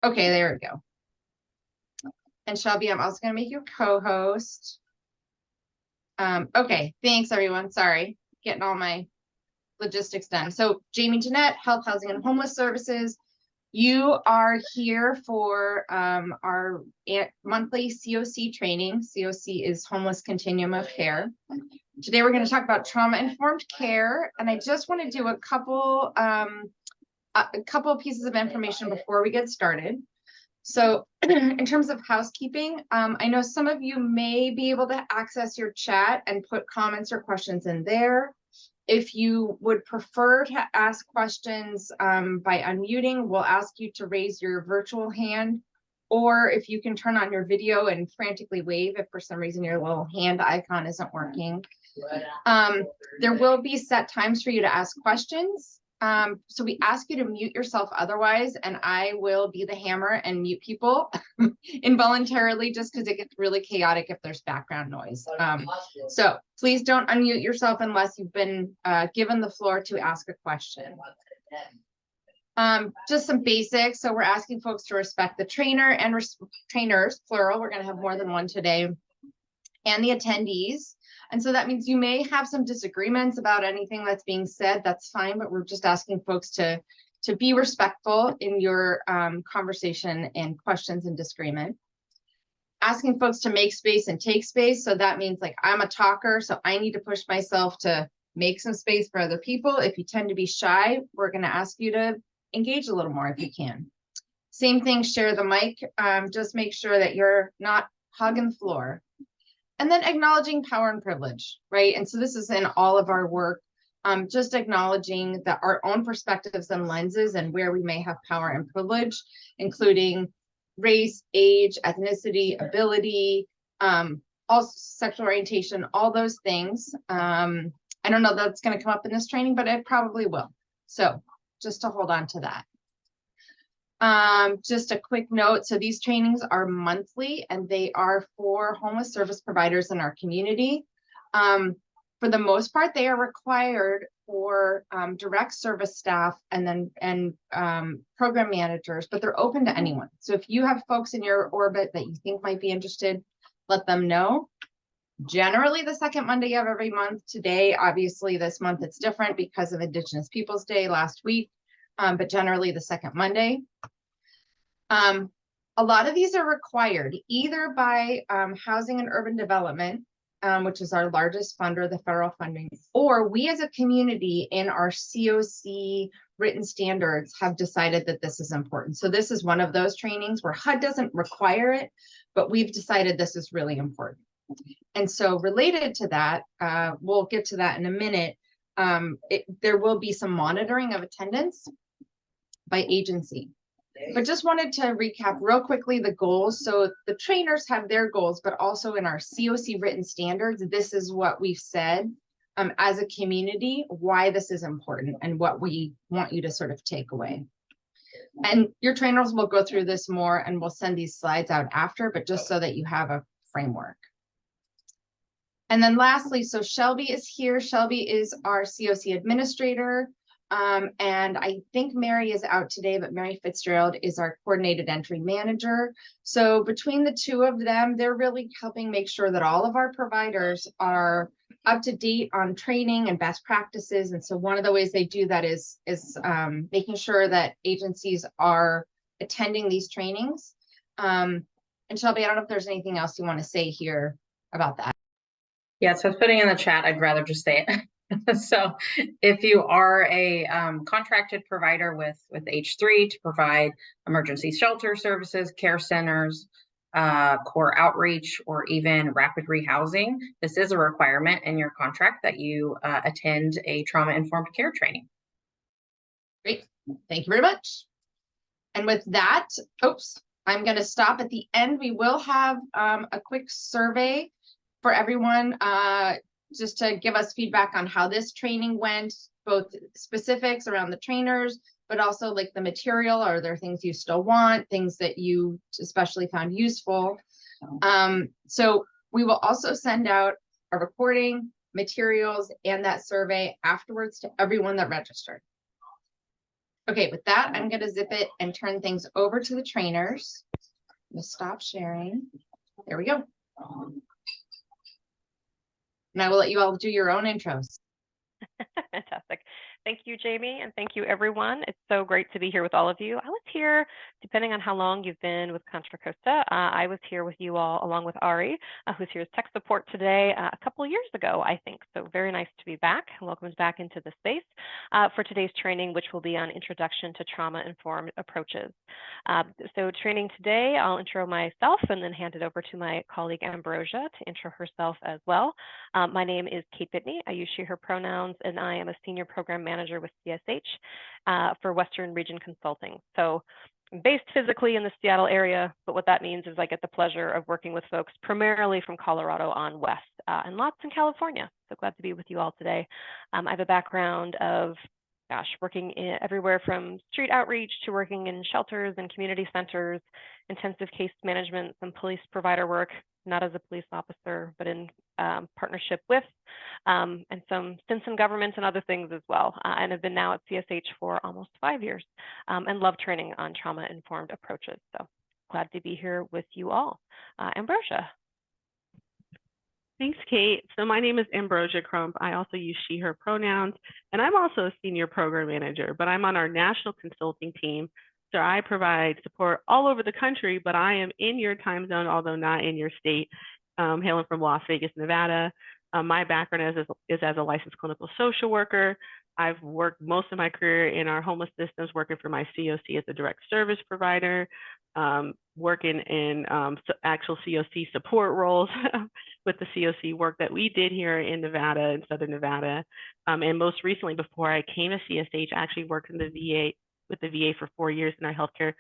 Okay, there we go. And Shelby, I'm also going to make you co-host. Okay, thanks everyone. Sorry, getting all my logistics done. So Jamie Jeanette, Health, Housing, and Homeless Services. You are here for our monthly CoC training. CoC is Homeless Continuum of Care. Today we're going to talk about trauma-informed care, and I just want to do a couple of pieces of information before we get started. So in terms of housekeeping, I know some of you may be able to access your chat and put comments or questions in there. If you would prefer to ask questions by unmuting, we'll ask you to raise your virtual hand, or if you can turn on your video and frantically wave if for some reason your little hand icon isn't working. There will be set times for you to ask questions. So we ask you to mute yourself otherwise, and I will be the hammer and mute people involuntarily just because it gets really chaotic if there's background noise. So please don't unmute yourself unless you've been given the floor to ask a question. Just some basics. So we're asking folks to respect the trainer and trainers, plural. We're going to have more than one today, and the attendees. And so that means you may have some disagreements about anything that's being said. That's fine, but we're just asking folks to be respectful in your conversation and questions and disagreement. Asking folks to make space and take space. So that means like I'm a talker, so I need to push myself to make some space for other people. If you tend to be shy, we're going to ask you to engage a little more if you can. Same thing, share the mic. Just make sure that you're not hugging the floor. And then acknowledging power and privilege, right? And so this is in all of our work, just acknowledging that our own perspectives and lenses and where we may have power and privilege, including race, age, ethnicity, ability, also sexual orientation, all those things. I don't know that's going to come up in this training, but it probably will. So just to hold on to that. Just a quick note. So these trainings are monthly and they are for homeless service providers in our community. For the most part, they are required for direct service staff and program managers, but they're open to anyone. So if you have folks in your orbit that you think might be interested, let them know. Generally the second Monday of every month. Today, obviously this month it's different because of Indigenous Peoples Day last week. But generally the second Monday. A lot of these are required either by Housing and Urban Development, which is our largest funder, the federal funding, or we as a community in our CoC written standards have decided that this is important. So this is one of those trainings where HUD doesn't require it, but we've decided this is really important. And so related to that, we'll get to that in a minute. There will be some monitoring of attendance by agency, but just wanted to recap real quickly the goals. So the trainers have their goals, but also in our CoC written standards, this is what we've said as a community, why this is important and what we want you to sort of take away. And your trainers will go through this more and we'll send these slides out after, but just so that you have a framework. And then lastly, so Shelby is here. Shelby is our CoC administrator. And I think Mary is out today, but Mary Fitzgerald is our coordinated entry manager. So between the two of them, they're really helping make sure that all of our providers are up to date on training and best practices. And so one of the ways they do that is making sure that agencies are attending these trainings. And Shelby, I don't know if there's anything else you want to say here about that. Yeah, so I was putting in the chat, I'd rather just say it. So if you are a contracted provider with H3 to provide emergency shelter services, care centers, core outreach, or even rapid rehousing, this is a requirement in your contract that you attend a trauma-informed care training. Great, thank you very much. And with that, I'm going to stop at the end. We will have a quick survey for everyone, just to give us feedback on how this training went, both specifics around the trainers, but also like the material. Are there things you still want, things that you especially found useful? So we will also send out a recording, materials, and that survey afterwards to everyone that registered. Okay, with that, I'm gonna zip it and turn things over to the trainers. I'm gonna stop sharing. There we go. And I will let you all do your own intros. Fantastic. Thank you, Jamie, and thank you, everyone. It's so great to be here with all of you. I was here, depending on how long you've been with Contra Costa, I was here with you all along with Ari, who's here as tech support today a couple of years ago, I think. So very nice to be back. Welcome back into the space for today's training, which will be on Introduction to Trauma-Informed Approaches. So training today, I'll intro myself and then hand it over to my colleague Ambrosia to intro herself as well. My name is Kate Bitney. I use she, her pronouns, and I am a senior program manager with CSH for Western Region Consulting. So I'm based physically in the Seattle area, but what that means is I get the pleasure of working with folks primarily from Colorado on west and lots in California. So glad to be with you all today. I have a background of working everywhere from street outreach to working in shelters and community centers, intensive case management, some police provider work, not as a police officer, but in partnership with, and some stints in government and other things as well. And have been now at CSH for almost 5 years and love training on trauma-informed approaches. So glad to be here with you all. Ambrosia. Thanks, Kate. So my name is Ambrosia Crump. I also use she, her pronouns, and I'm also a senior program manager, but I'm on our national consulting team. So I provide support all over the country, but I am in your time zone, although not in your state, hailing from Las Vegas, Nevada. My background is as a licensed clinical social worker. I've worked most of my career in our homeless systems, working for my CoC as a direct service provider, working in actual CoC support roles with the CoC work that we did here in Nevada, in Southern Nevada. And most recently, before I came to CSH, I actually worked in the VA with the VA for 4 years in our healthcare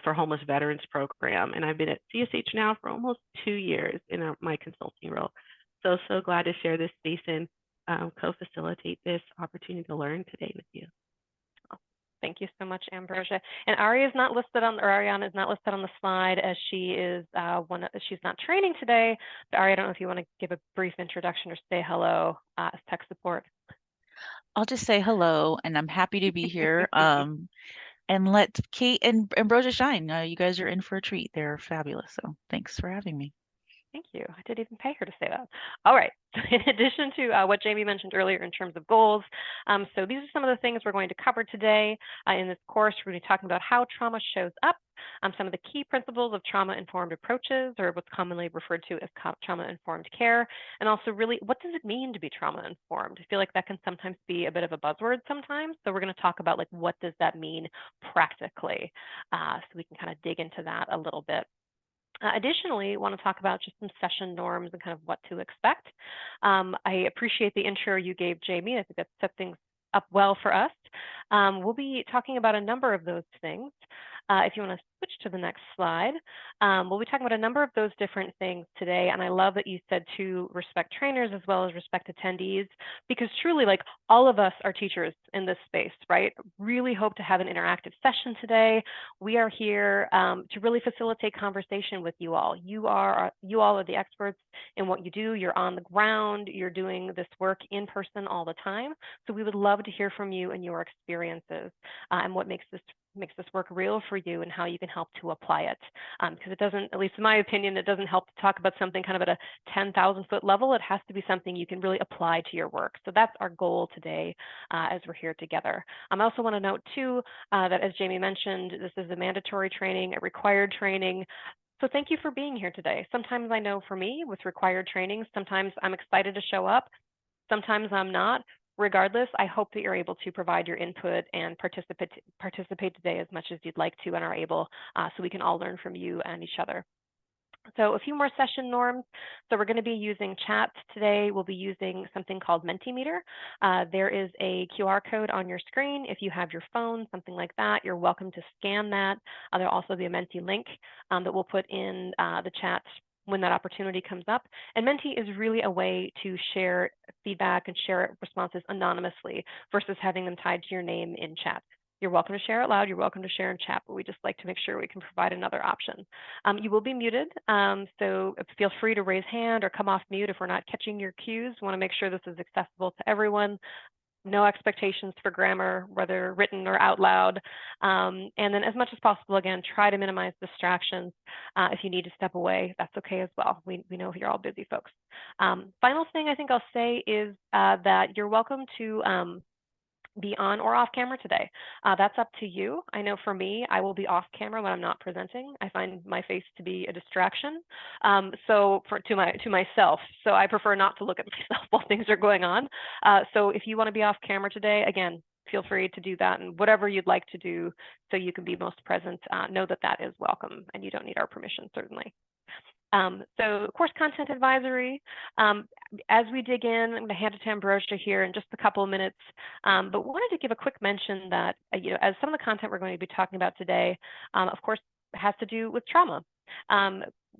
for homeless veterans program. And I've been at CSH now for almost 2 years in my consulting role. So glad to share this space and co-facilitate this opportunity to learn today with you. Thank you so much, Ambrosia. And Ari is not listed on, or Ariana is not listed on the slide as she is she's not training today. But Ari, I don't know if you want to give a brief introduction or say hello as tech support. I'll just say hello, and I'm happy to be here. And let Kate and Ambrosia shine. You guys are in for a treat. They're fabulous. So thanks for having me. Thank you. I didn't even pay her to say that. All right. In addition to what Jamie mentioned earlier in terms of goals, so these are some of the things we're going to cover today in this course. We're going to be talking about how trauma shows up, some of the key principles of trauma-informed approaches, or what's commonly referred to as trauma-informed care, and also really what does it mean to be trauma-informed? I feel like that can sometimes be a bit of a buzzword sometimes. So we're going to talk about like what does that mean practically, so we can kind of dig into that a little bit. Additionally, I want to talk about just some session norms and kind of what to expect. I appreciate the intro you gave, Jamie. I think that set things up well for us. We'll be talking about a number of those things. If you want to switch to the next slide, we'll be talking about a number of those different things today. And I love that you said to respect trainers as well as respect attendees, because truly, like all of us are teachers in this space, right? Really hope to have an interactive session today. We are here to really facilitate conversation with you all. You all are the experts in what you do. You're on the ground. You're doing this work in person all the time. So we would love to hear from you and your experiences and what makes this work real for you and how you can help to apply it. Because it doesn't, at least in my opinion, it doesn't help to talk about something kind of at a 10,000 foot level. It has to be something you can really apply to your work. So that's our goal today as we're here together. I also want to note too that as Jamie mentioned, this is a mandatory training, a required training. So thank you for being here today. Sometimes I know for me with required training, sometimes I'm excited to show up. Sometimes I'm not. Regardless, I hope that you're able to provide your input and participate today as much as you'd like to and are able, so we can all learn from you and each other. So a few more session norms. So we're going to be using chat today. We'll be using something called Mentimeter. There is a QR code on your screen. If you have your phone, something like that, you're welcome to scan that. There'll also be a Menti link that we'll put in the chat when that opportunity comes up. And Menti is really a way to share feedback and share responses anonymously versus having them tied to your name in chat. You're welcome to share it loud, you're welcome to share in chat, but we just like to make sure we can provide another option. You will be muted, so feel free to raise hand or come off mute if we're not catching your cues. We want to make sure this is accessible to everyone. no expectations for grammar, whether written or out loud. And then as much as possible, again, try to minimize distractions. If you need to step away, that's okay as well. We know you're all busy folks. Final thing I think I'll say is that you're welcome to be on or off camera today. That's up to you. I know for me, I will be off camera when I'm not presenting. I find my face to be a distraction. To myself. So I prefer not to look at myself while things are going on. So if you want to be off camera today, again, feel free to do that, and whatever you'd like to do so you can be most present, know that that is welcome, and you don't need our permission, certainly. So course content advisory, as we dig in, I'm going to hand it to Ambrosia here in just a couple of minutes, but wanted to give a quick mention that, as some of the content we're going to be talking about today, of course, has to do with trauma.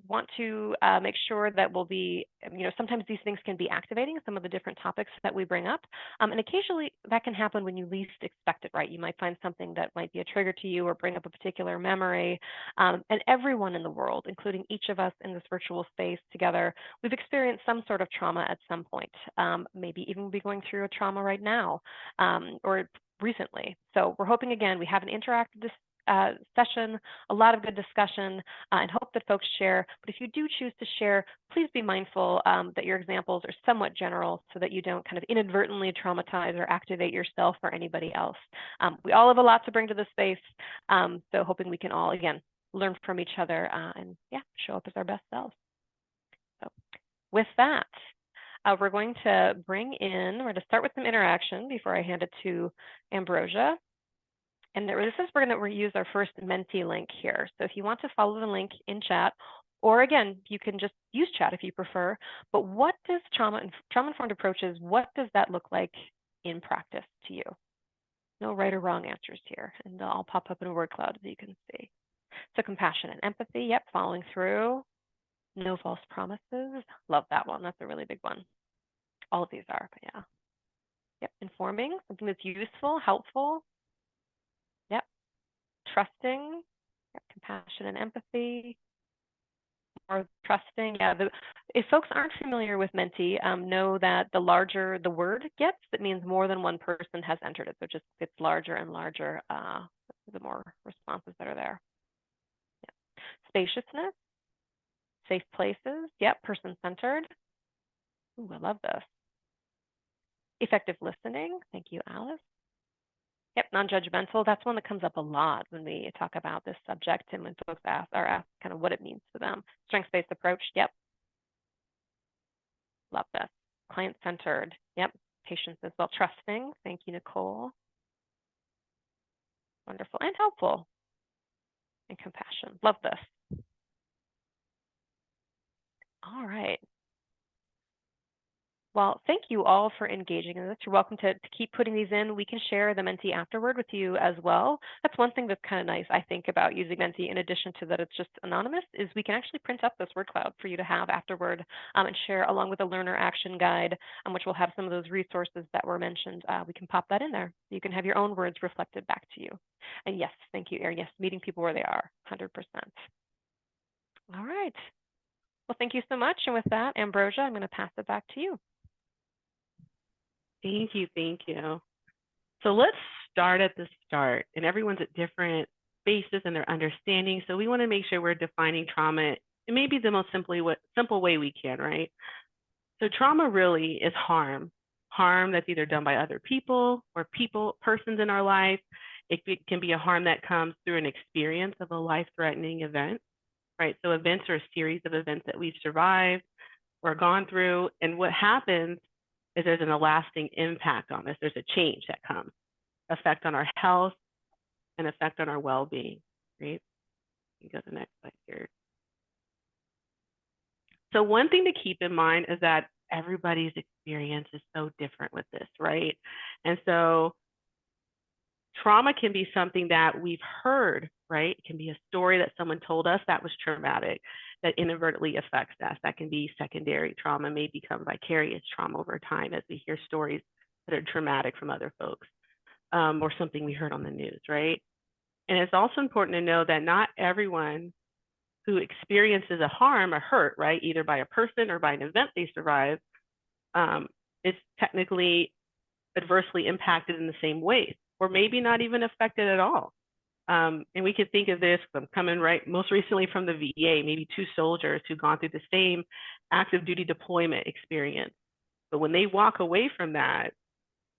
Want to make sure that we'll be, sometimes these things can be activating, some of the different topics that we bring up. And occasionally that can happen when you least expect it, right? You might find something that might be a trigger to you or bring up a particular memory. And everyone in the world, including each of us in this virtual space together, we've experienced some sort of trauma at some point. Maybe even be going through a trauma right now or recently. So we're hoping, again, we have an interactive session, a lot of good discussion, and hope that folks share. But if you do choose to share, please be mindful that your examples are somewhat general so that you don't kind of inadvertently traumatize or activate yourself or anybody else. We all have a lot to bring to the space, so hoping we can all, again, learn from each other and show up as our best selves. So with that, we're going to we're going to start with some interaction before I hand it to Ambrosia. And we're going to use our first Menti link here. So if you want to follow the link in chat, or again, you can just use chat if you prefer. But what does trauma-informed approaches, what does that look like in practice to you? No right or wrong answers here. And they'll all pop up in a word cloud, as you can see. So compassion and empathy, yep, following through. No false promises. Love that one. That's a really big one. All of these are, but yeah. Yep, informing, something that's useful, helpful. Yep. Trusting, compassion and empathy, or trusting. Yeah, if folks aren't familiar with Menti, know that the larger the word gets, that means more than one person has entered it. So it just gets larger and larger the more responses that are there. Yeah. Spaciousness, safe places. Yep, person-centered. Ooh, I love this. Effective listening. Thank you, Alice. Yep, non-judgmental. That's one that comes up a lot when we talk about this subject and when folks are asked kind of what it means to them. Strengths-based approach. Yep. Love this. Client-centered. Yep. Patience as well. Trusting. Thank you, Nicole. Wonderful and helpful. And compassion. Love this. All right. Well, thank you all for engaging in this. You're welcome to keep putting these in. We can share the Menti afterward with you as well. That's one thing that's kind of nice, I think, about using Menti, in addition to that it's just anonymous, is we can actually print up this word cloud for you to have afterward and share along with a learner action guide, which will have some of those resources that were mentioned. We can pop that in there. You can have your own words reflected back to you. And yes, thank you, Erin. Yes, meeting people where they are, 100%. All right. Well, thank you so much. And with that, Ambrosia, I'm going to pass it back to you. Thank you, thank you. So let's start at the start, and everyone's at different spaces in their understanding. So we want to make sure we're defining trauma in maybe the most simple way we can, right? So trauma really is harm that's either done by other people or persons in our life. It can be a harm that comes through an experience of a life-threatening event, right? So events are a series of events that we've survived or gone through, and what happens is there's a lasting impact on us. There's a change that comes, effect on our health and effect on our well-being, right? You go to the next slide here. So one thing to keep in mind is that everybody's experience is so different with this, right? And so trauma can be something that we've heard, right? It can be a story that someone told us that was traumatic, that inadvertently affects us. That can be secondary trauma, may become vicarious trauma over time as we hear stories that are traumatic from other folks, or something we heard on the news, right? And it's also important to know that not everyone who experiences a harm or hurt, right, either by a person or by an event they survive, is technically adversely impacted in the same way, or maybe not even affected at all. And we can think of this, I'm coming right most recently from the VA, maybe 2 soldiers who've gone through the same active duty deployment experience. But when they walk away from that,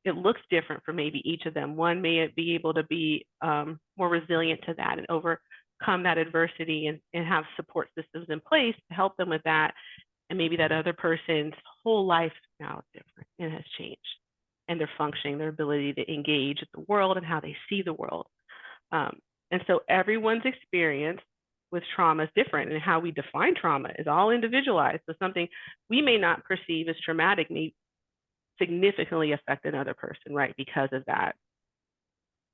it looks different for maybe each of them. One may be able to be more resilient to that and overcome that adversity and have support systems in place to help them with that. And maybe that other person's whole life now is different and has changed. And their functioning, their ability to engage with the world and how they see the world. And so everyone's experience with trauma is different, and how we define trauma is all individualized. So something we may not perceive as traumatic may significantly affect another person, right, because of that.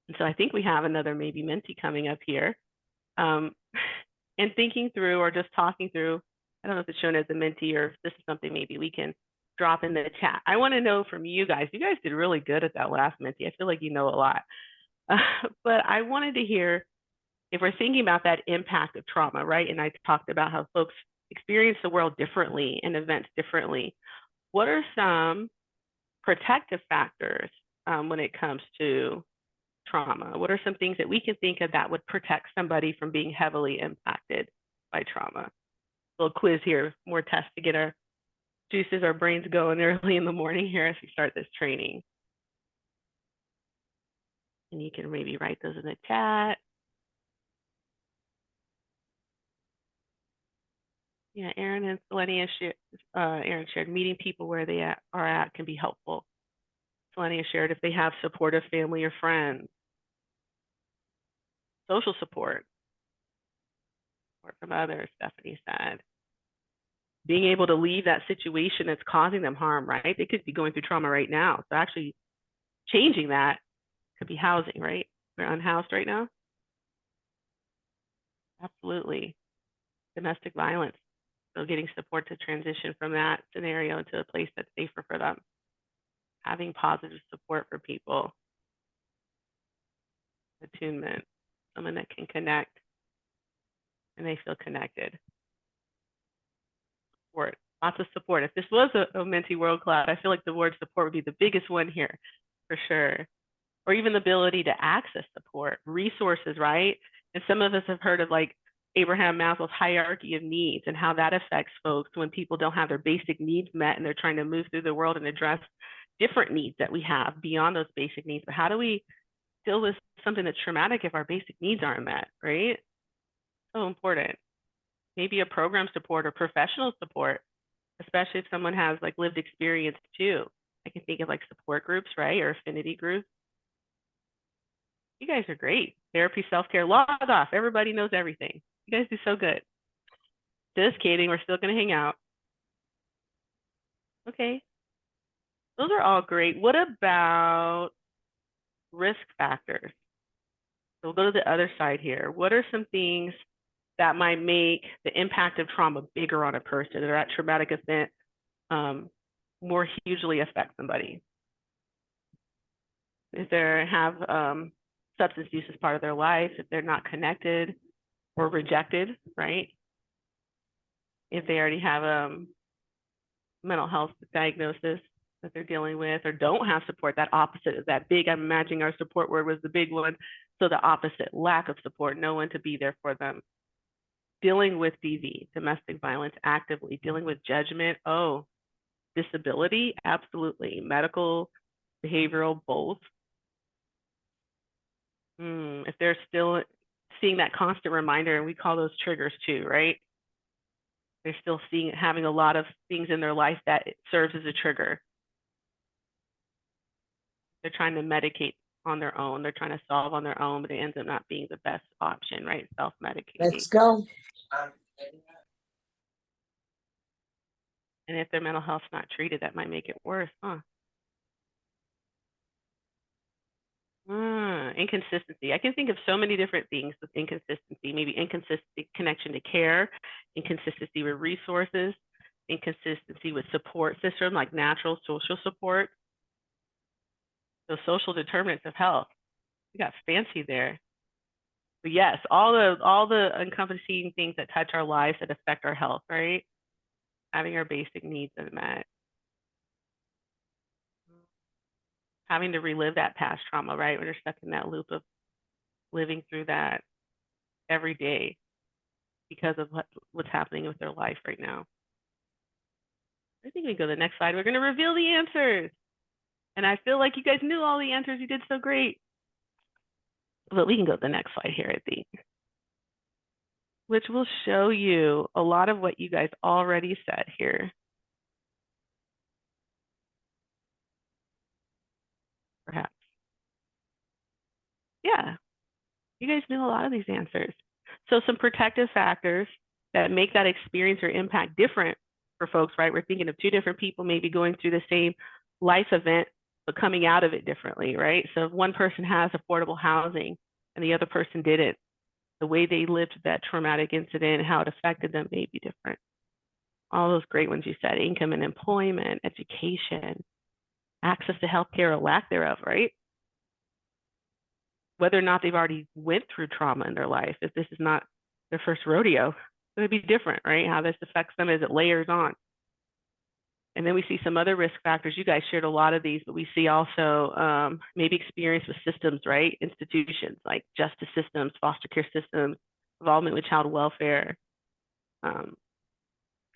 And so I think we have another maybe mentee coming up here. And thinking through or just talking through, I don't know if it's shown as a mentee or if this is something maybe we can drop in the chat. I want to know from you guys. You guys did really good at that last mentee. I feel like you know a lot. But I wanted to hear if we're thinking about that impact of trauma, right? And I talked about how folks experience the world differently and events differently. What are some protective factors when it comes to trauma? What are some things that we can think of that would protect somebody from being heavily impacted by trauma? A little quiz here, more tests to get our juices, our brains going early in the morning here as we start this training. And you can maybe write those in the chat. Yeah, Aaron and Selenia shared meeting people where they are at can be helpful. Selenia shared if they have supportive family or friends. Social support from others, Stephanie said. Being able to leave that situation that's causing them harm, right? They could be going through trauma right now. So actually changing that could be housing, right? They're unhoused right now. Absolutely. Domestic violence. So getting support to transition from that scenario into a place that's safer for them. Having positive support for people. Attunement. Someone that can connect and they feel connected. Support. Lots of support. If this was a mentee world class, I feel like the word support would be the biggest one here for sure. Or even the ability to access support, resources, right? And some of us have heard of like Abraham Maslow's hierarchy of needs and how that affects folks when people don't have their basic needs met and they're trying to move through the world and address different needs that we have beyond those basic needs. But how do we deal with something that's traumatic if our basic needs aren't met, right? So important. Maybe a program support or professional support, especially if someone has like lived experience too. I can think of like support groups, right? Or affinity groups. You guys are great. Therapy, self-care, log off. Everybody knows everything. You guys do so good. Just kidding. We're still going to hang out. Okay. Those are all great. What about risk factors? So we'll go to the other side here. What are some things that might make the impact of trauma bigger on a person, or that traumatic event more hugely affect somebody? If they have substance use as part of their life, if they're not connected or rejected, right? If they already have a mental health diagnosis that they're dealing with, or don't have support, that opposite is that big, I'm imagining our support word was the big one. So the opposite, lack of support, no one to be there for them. Dealing with DV, domestic violence, actively, dealing with judgment, oh, disability, absolutely, medical, behavioral, both. If they're still seeing that constant reminder, and we call those triggers too, right? They're still having a lot of things in their life that it serves as a trigger. They're trying to medicate on their own. They're trying to solve on their own, but it ends up not being the best option, right? Self-medicating. Let's go. And if their mental health's not treated, that might make it worse, huh? Inconsistency. I can think of so many different things with inconsistency. Maybe inconsistent connection to care, inconsistency with resources, inconsistency with support system, like natural social support. So social determinants of health. We got fancy there. But yes, all the encompassing things that touch our lives that affect our health, right? Having our basic needs met. having to relive that past trauma, right? When they're stuck in that loop of living through that every day because of what's happening with their life right now. I think we can go to the next slide. We're going to reveal the answers. And I feel like you guys knew all the answers. You did so great. But we can go to the next slide here, I think, which will show you a lot of what you guys already said here. Perhaps. Yeah, you guys knew a lot of these answers. So some protective factors that make that experience or impact different for folks, right? We're thinking of two different people maybe going through the same life event, but coming out of it differently, right? So if one person has affordable housing and the other person didn't, the way they lived that traumatic incident, how it affected them may be different. All those great ones you said, income and employment, education, access to healthcare or lack thereof, right? Whether or not they've already went through trauma in their life, if this is not their first rodeo, it's going to be different, right? How this affects them as it layers on. And then we see some other risk factors. You guys shared a lot of these, but we see also maybe experience with systems, right? Institutions like justice systems, foster care systems, involvement with child welfare, and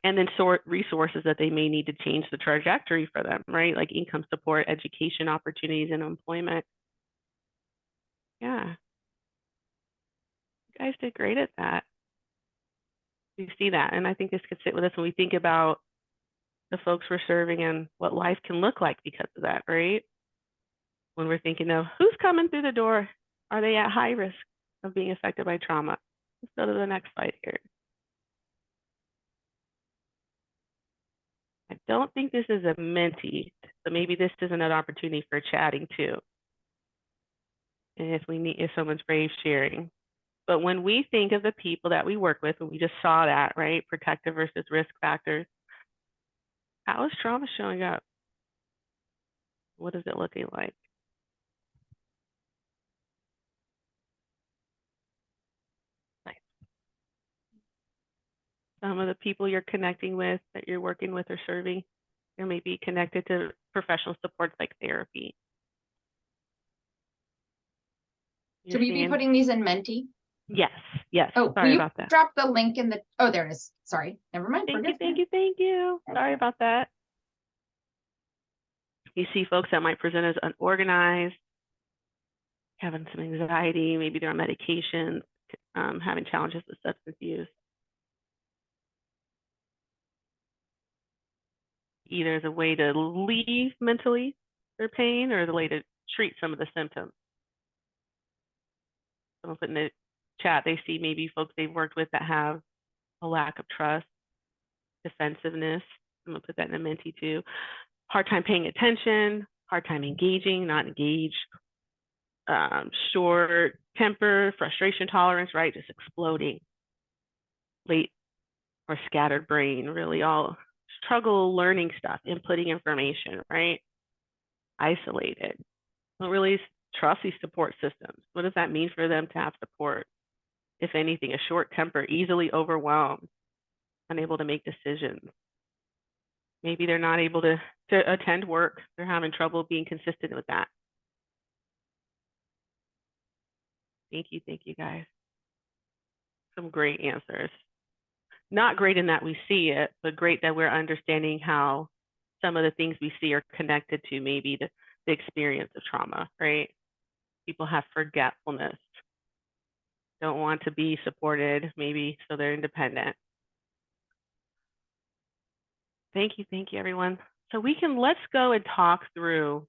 then resources that they may need to change the trajectory for them, right? Like income support, education opportunities, and employment. Yeah. You guys did great at that. We see that. And I think this could sit with us when we think about the folks we're serving and what life can look like because of that, right? When we're thinking of who's coming through the door, are they at high risk of being affected by trauma? Let's go to the next slide here. I don't think this is a Menti, so maybe this is another opportunity for chatting too. And if someone's brave sharing. But when we think of the people that we work with, and we just saw that, right? Protective versus risk factors. How is trauma showing up? What is it looking like? Nice. Some of the people you're connecting with, that you're working with or serving, they may be connected to professional supports like therapy. Should we be putting these in Menti? Yes, yes. Oh, sorry about that. Drop the link in the, oh, there it is. Sorry, never mind. Thank you. Sorry about that. You see folks that might present as unorganized, having some anxiety, maybe they're on medications, having challenges with substance use. Either as a way to leave mentally their pain or as a way to treat some of the symptoms. Someone put in the chat, they see maybe folks they've worked with that have a lack of trust, defensiveness. I'm gonna put that in a Menti too. Hard time paying attention, hard time engaging, not engaged, short temper, frustration tolerance, right? Just exploding. Late or scattered brain, really all struggle learning stuff, inputting information, right? Isolated. Don't really trust these support systems. What does that mean for them to have support? If anything, a short temper, easily overwhelmed, unable to make decisions. Maybe they're not able to attend work. They're having trouble being consistent with that. Thank you guys. Some great answers. Not great in that we see it, but great that we're understanding how some of the things we see are connected to maybe the experience of trauma, right? People have forgetfulness, don't want to be supported, maybe, so they're independent. Thank you everyone. So let's go and talk through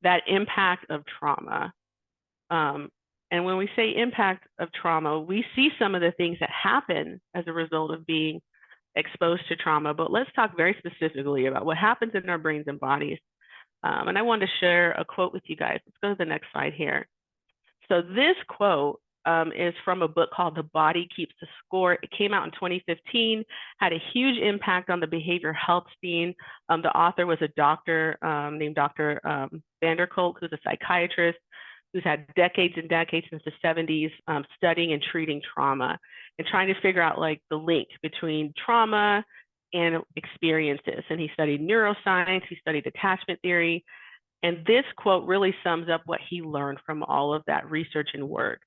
that impact of trauma. And when we say impact of trauma, we see some of the things that happen as a result of being exposed to trauma, but let's talk very specifically about what happens in our brains and bodies. And I wanted to share a quote with you guys. Let's go to the next slide here. So this quote is from a book called The Body Keeps the Score. It came out in 2015, had a huge impact on the behavioral health scene. The author was a doctor named Dr. Vanderkolk, who's a psychiatrist who's had decades and decades since the 70s studying and treating trauma and trying to figure out like the link between trauma and experiences. And he studied neuroscience, he studied attachment theory, And this quote really sums up what he learned from all of that research and work,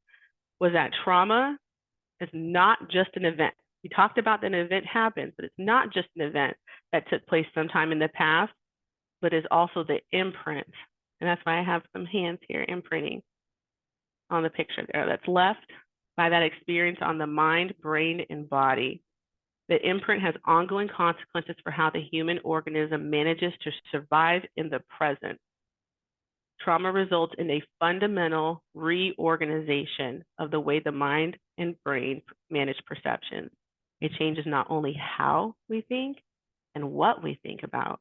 was that trauma is not just an event. He talked about that an event happens, but it's not just an event that took place sometime in the past, but is also the imprint. And that's why I have some hands here imprinting on the picture there that's left by that experience on the mind, brain, and body. The imprint has ongoing consequences for how the human organism manages to survive in the present. Trauma results in a fundamental reorganization of the way the mind and brain manage perceptions. It changes not only how we think and what we think about,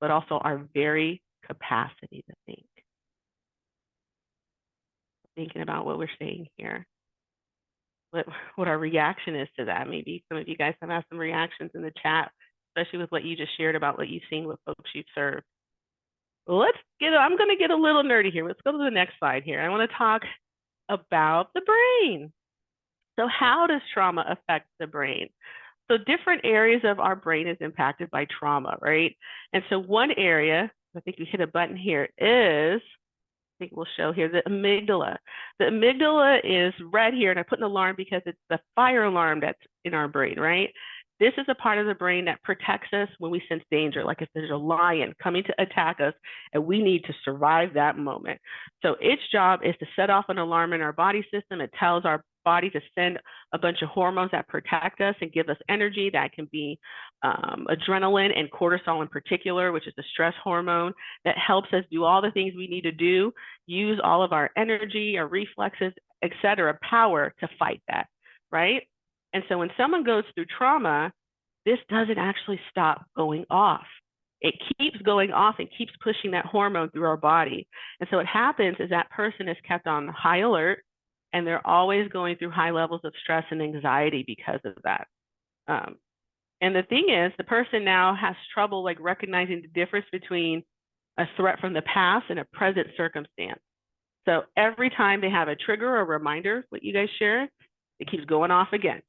but also our very capacity to think. Thinking about what we're saying here, what our reaction is to that. Maybe some of you guys have had some reactions in the chat, especially with what you just shared about what you've seen with folks you've served. I'm going to get a little nerdy here. Let's go to the next slide here. I want to talk about the brain. So how does trauma affect the brain? So different areas of our brain is impacted by trauma, right? And so one area, I think you hit a button here, is, I think we'll show here, the amygdala. The amygdala is red here, and I put an alarm because it's the fire alarm that's in our brain, right? This is a part of the brain that protects us when we sense danger, like if there's a lion coming to attack us and we need to survive that moment. So its job is to set off an alarm in our body system. It tells our body to send a bunch of hormones that protect us and give us energy. That can be adrenaline and cortisol in particular, which is the stress hormone that helps us do all the things we need to do, use all of our energy, our reflexes, etc., power to fight that, right? And so when someone goes through trauma, this doesn't actually stop going off. It keeps going off and keeps pushing that hormone through our body. And so what happens is that person is kept on high alert, and they're always going through high levels of stress and anxiety because of that. And the thing is, the person now has trouble like recognizing the difference between a threat from the past and a present circumstance. So every time they have a trigger or reminder, what you guys shared, it keeps going off again.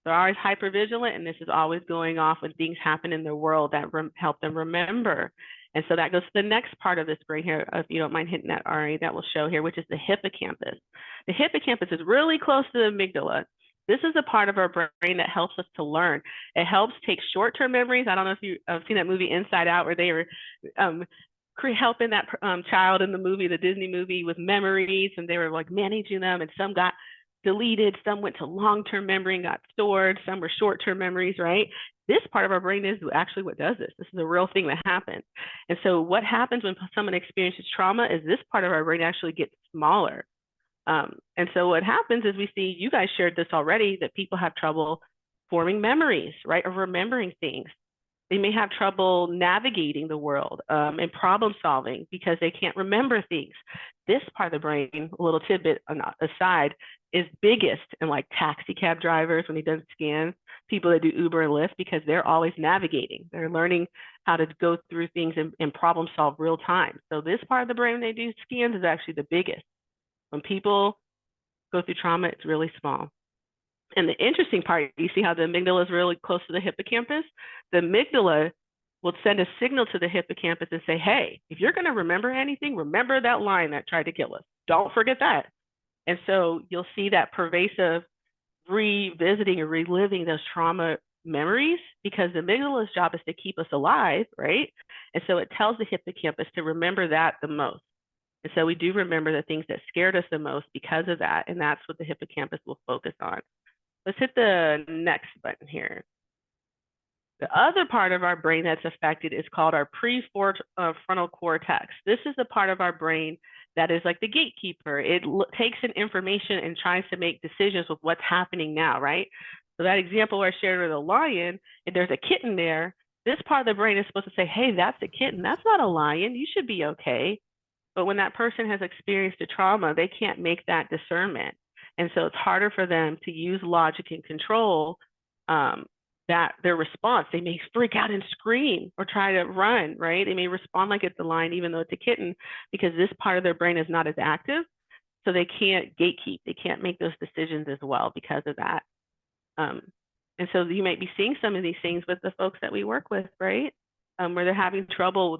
They're always hypervigilant, and this is always going off when things happen in their world that help them remember. And so that goes to the next part of this brain here, if you don't mind hitting that, Ari, that will show here, which is the hippocampus. The hippocampus is really close to the amygdala. This is a part of our brain that helps us to learn. It helps take short-term memories. I don't know if you've seen that movie Inside Out, where they were helping that child in the movie, the Disney movie, with memories, and they were like managing them, and some got deleted, some went to long-term memory and got stored, some were short-term memories, right? This part of our brain is actually what does this. This is a real thing that happens. And so what happens when someone experiences trauma is this part of our brain actually gets smaller. And so what happens is we see, you guys shared this already, that people have trouble forming memories, right? Or remembering things. They may have trouble navigating the world and problem solving because they can't remember things. This part of the brain, a little tidbit aside, is biggest in like taxi cab drivers when they do scans, people that do Uber and Lyft, because they're always navigating. They're learning how to go through things and problem solve real time. So this part of the brain when they do scans is actually the biggest. When people go through trauma, it's really small. And the interesting part, you see how the amygdala is really close to the hippocampus? The amygdala will send a signal to the hippocampus and say, hey, if you're going to remember anything, remember that lion that tried to kill us. Don't forget that. And so you'll see that pervasive revisiting or reliving those trauma memories, because the amygdala's job is to keep us alive, right? And so it tells the hippocampus to remember that the most. And so we do remember the things that scared us the most because of that. And that's what the hippocampus will focus on. Let's hit the next button here. The other part of our brain that's affected is called our prefrontal cortex. This is the part of our brain that is like the gatekeeper. It takes in information and tries to make decisions with what's happening now, right? So that example where I shared with a lion, and there's a kitten there, this part of the brain is supposed to say, hey, that's a kitten. That's not a lion. You should be okay. But when that person has experienced a trauma, they can't make that discernment. And so it's harder for them to use logic and control that their response. They may freak out and scream or try to run, right? They may respond like it's a lion, even though it's a kitten, because this part of their brain is not as active. So they can't gatekeep. They can't make those decisions as well because of that. And so you might be seeing some of these things with the folks that we work with, right? where they're having trouble,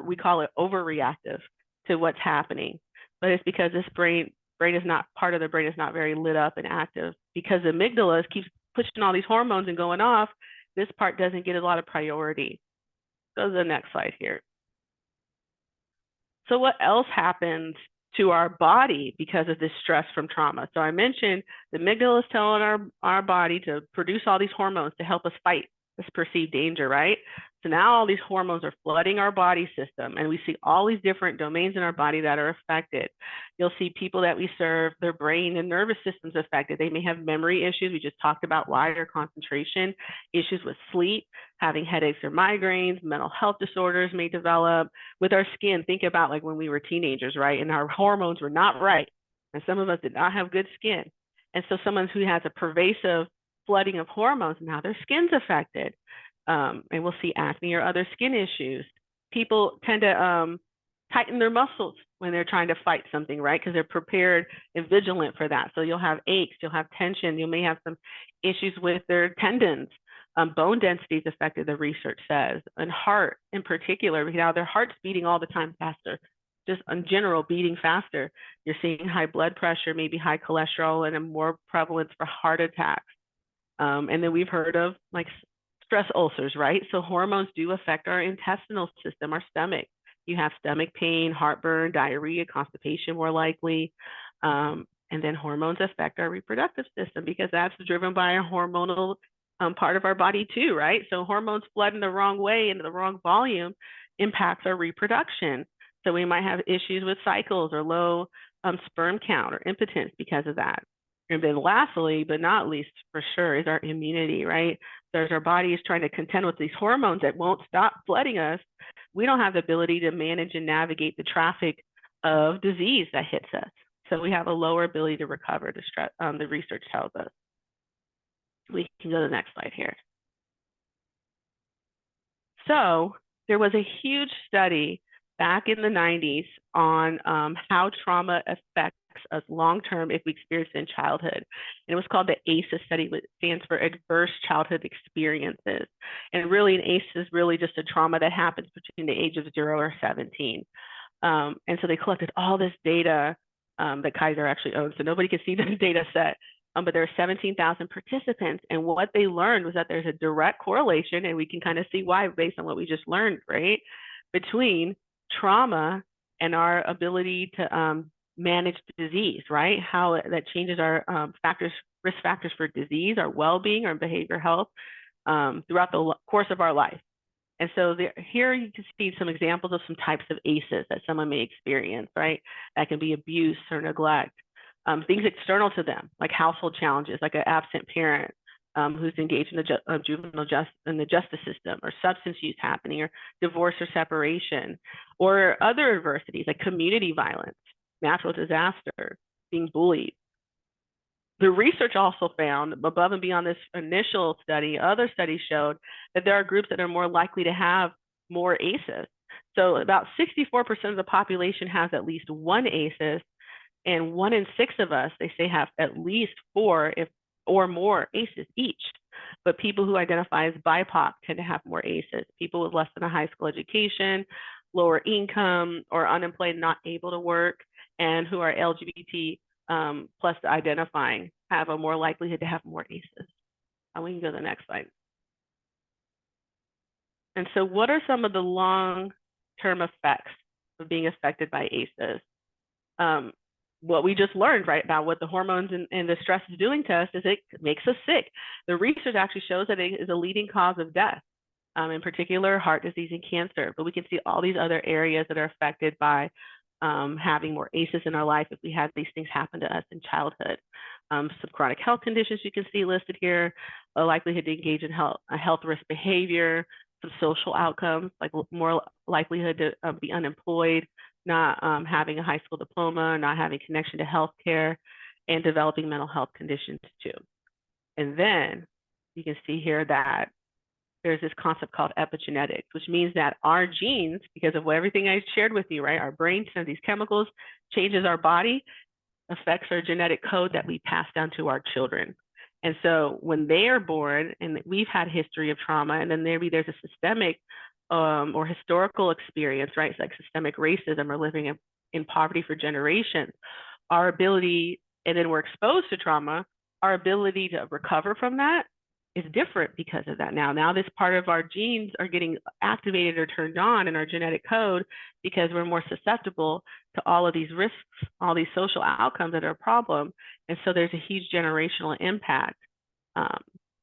we call it overreactive to what's happening. But it's because this brain is not, part of the brain is not very lit up and active, because the amygdala keeps pushing all these hormones and going off. This part doesn't get a lot of priority. Go to the next slide here. So what else happens to our body because of this stress from trauma? So I mentioned the amygdala is telling our body to produce all these hormones to help us fight this perceived danger, right? So now all these hormones are flooding our body system, and we see all these different domains in our body that are affected. You'll see people that we serve, their brain and nervous systems affected. They may have memory issues. We just talked about why, or concentration, issues with sleep, having headaches or migraines, mental health disorders may develop. With our skin, think about like when we were teenagers, right? And our hormones were not right. And some of us did not have good skin. And so someone who has a pervasive flooding of hormones, now their skin's affected. And we'll see acne or other skin issues. People tend to tighten their muscles when they're trying to fight something, right? Because they're prepared and vigilant for that. So you'll have aches, you'll have tension, you may have some issues with their tendons. Bone density is affected, the research says, and heart in particular, because now their heart's beating all the time faster, just in general beating faster. You're seeing high blood pressure, maybe high cholesterol, and a more prevalence for heart attacks. And then we've heard of like stress ulcers, right? So hormones do affect our intestinal system, our stomach. You have stomach pain, heartburn, diarrhea, constipation more likely. And then hormones affect our reproductive system, because that's driven by a hormonal part of our body too, right? So hormones flooding the wrong way into the wrong volume impacts our reproduction. So we might have issues with cycles or low sperm count or impotence because of that. And then lastly, but not least for sure, is our immunity, right? So as our body is trying to contend with these hormones that won't stop flooding us, we don't have the ability to manage and navigate the traffic of disease that hits us. So we have a lower ability to recover, the research tells us. We can go to the next slide here. So there was a huge study back in the 90s on how trauma affects us long-term if we experience it in childhood. And it was called the ACEs study, which stands for Adverse Childhood Experiences. And really, an ACE is really just a trauma that happens between the age of 0 or 17. And so they collected all this data that Kaiser actually owns, so nobody could see this data set. But there are 17,000 participants, and what they learned was that there's a direct correlation, and we can kind of see why based on what we just learned, right? Between trauma and our ability to manage disease, right? How that changes our risk factors for disease, our well-being, our behavioral health throughout the course of our life. And so here you can see some examples of some types of ACEs that someone may experience, right? That can be abuse or neglect. Things external to them, like household challenges, like an absent parent who's engaged in the juvenile justice system, or substance use happening, or divorce or separation, or other adversities like community violence, natural disaster, being bullied. The research also found, above and beyond this initial study, other studies showed that there are groups that are more likely to have more ACEs. So about 64% of the population has at least one ACEs, and 1 in 6 of us, they say, have at least 4 or more ACEs each. But people who identify as BIPOC tend to have more ACEs. People with less than a high school education, lower income, or unemployed, not able to work, and who are LGBT plus identifying have a more likelihood to have more ACEs. And we can go to the next slide. And so what are some of the long-term effects of being affected by ACEs? What we just learned, right, about what the hormones and the stress is doing to us is it makes us sick. The research actually shows that it is a leading cause of death, in particular heart disease and cancer. But we can see all these other areas that are affected by having more ACEs in our life if we had these things happen to us in childhood. Some chronic health conditions you can see listed here, a likelihood to engage in health risk behavior, some social outcomes, like more likelihood to be unemployed, not having a high school diploma, not having connection to healthcare, and developing mental health conditions too. And then you can see here that there's this concept called epigenetics, which means that our genes, because of everything I shared with you, right, our brain sends these chemicals, changes our body, affects our genetic code that we pass down to our children. And so when they are born and we've had history of trauma, and then maybe there's a systemic or historical experience, right? It's like systemic racism or living in poverty for generations, our ability, and then we're exposed to trauma, our ability to recover from that is different because of that. Now this part of our genes are getting activated or turned on in our genetic code because we're more susceptible to all of these risks, all these social outcomes that are a problem. And so there's a huge generational impact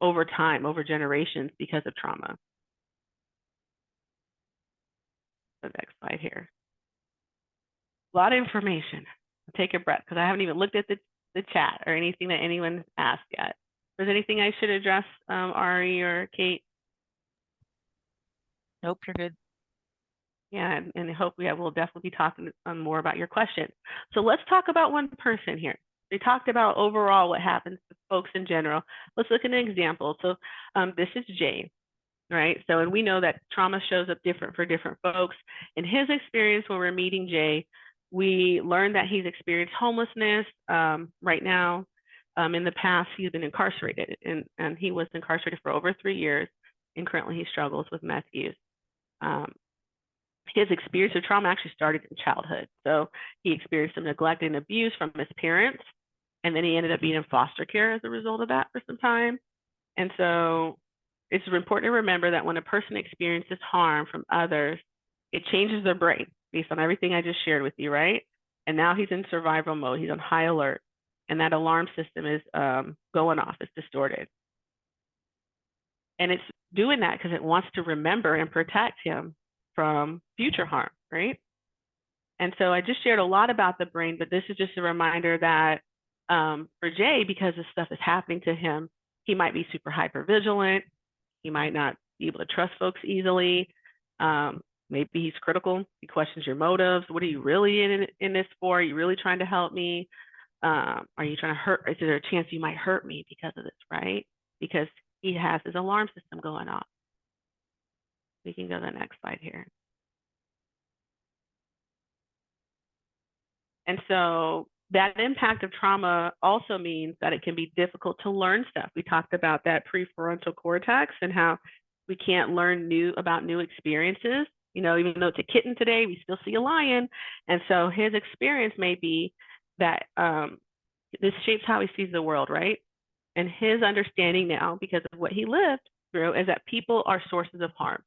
over time, over generations because of trauma. The next slide here. A lot of information. Take a breath because I haven't even looked at the chat or anything that anyone asked yet. Is there anything I should address, Ari or Kate? Nope, you're good. Yeah, and I hope we'll definitely be talking more about your questions. So let's talk about one person here. We talked about overall what happens to folks in general. Let's look at an example. So this is Jay, right? So, and we know that trauma shows up different for different folks. In his experience, when we're meeting Jay, we learned that he's experienced homelessness right now. In the past, he's been incarcerated, and he was incarcerated for over 3 years, and currently he struggles with meth use. His experience of trauma actually started in childhood. So he experienced some neglect and abuse from his parents, and then he ended up being in foster care as a result of that for some time. And so it's important to remember that when a person experiences harm from others, it changes their brain based on everything I just shared with you, right? And now he's in survival mode, he's on high alert, and that alarm system is going off, it's distorted. And it's doing that because it wants to remember and protect him from future harm, right? And so I just shared a lot about the brain, but this is just a reminder that for Jay, because this stuff is happening to him, he might be super hypervigilant. He might not be able to trust folks easily. Maybe he's critical. He questions your motives. What are you really in this for? Are you really trying to help me? Are you trying to hurt? Is there a chance you might hurt me because of this, right? Because he has his alarm system going off. We can go to the next slide here. And so that impact of trauma also means that it can be difficult to learn stuff. We talked about that prefrontal cortex and how we can't learn about new experiences. You know, even though it's a kitten today, we still see a lion. And so his experience may be that this shapes how he sees the world, right? And his understanding now, because of what he lived through, is that people are sources of harm.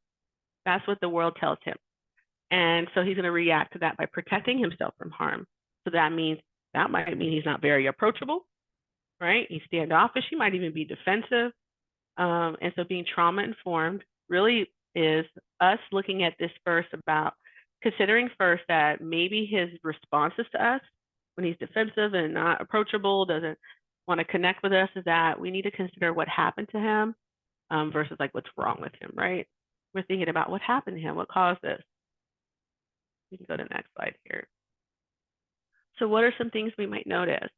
That's what the world tells him. And so he's going to react to that by protecting himself from harm. So that might mean he's not very approachable, right? He's standoffish. He might even be defensive. And so being trauma informed really is us looking at this first about considering first that maybe his responses to us when he's defensive and not approachable, doesn't want to connect with us, is that we need to consider what happened to him versus like what's wrong with him, right? We're thinking about what happened to him, what caused this. We can go to the next slide here. So what are some things we might notice?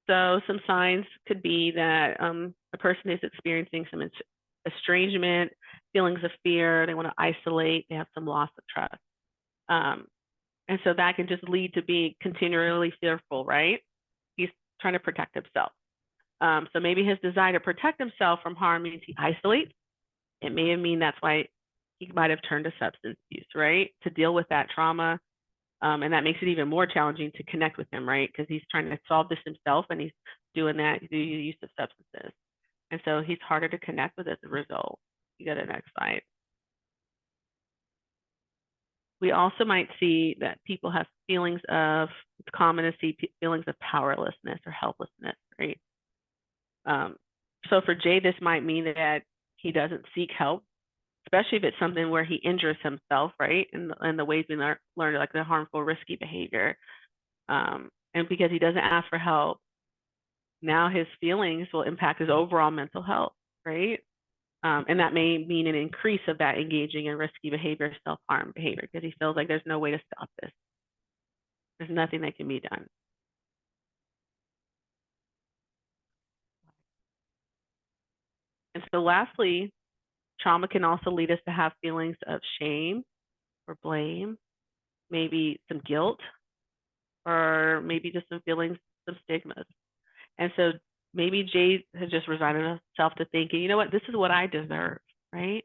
So some signs could be that a person is experiencing some estrangement, feelings of fear, they want to isolate, they have some loss of trust. And so that can just lead to being continually fearful, right? He's trying to protect himself. So maybe his desire to protect himself from harm means he isolates. It may mean that's why he might have turned to substance use, right? To deal with that trauma. And that makes it even more challenging to connect with him, right? Because he's trying to solve this himself and he's doing that through the use of substances. And so he's harder to connect with as a result. You go to the next slide. We also might see that people have feelings of, it's common to see feelings of powerlessness or helplessness, right? So for Jay, this might mean that he doesn't seek help, especially if it's something where he injures himself, right? And the ways we learn like the harmful, risky behavior. And because he doesn't ask for help, now his feelings will impact his overall mental health, right? And that may mean an increase of that engaging in risky behavior, self-harm behavior, because he feels like there's no way to stop this. There's nothing that can be done. And so lastly, trauma can also lead us to have feelings of shame or blame, maybe some guilt, or maybe just some feelings of stigmas. And so maybe Jay has just resigned himself to thinking, you know what, this is what I deserve, right?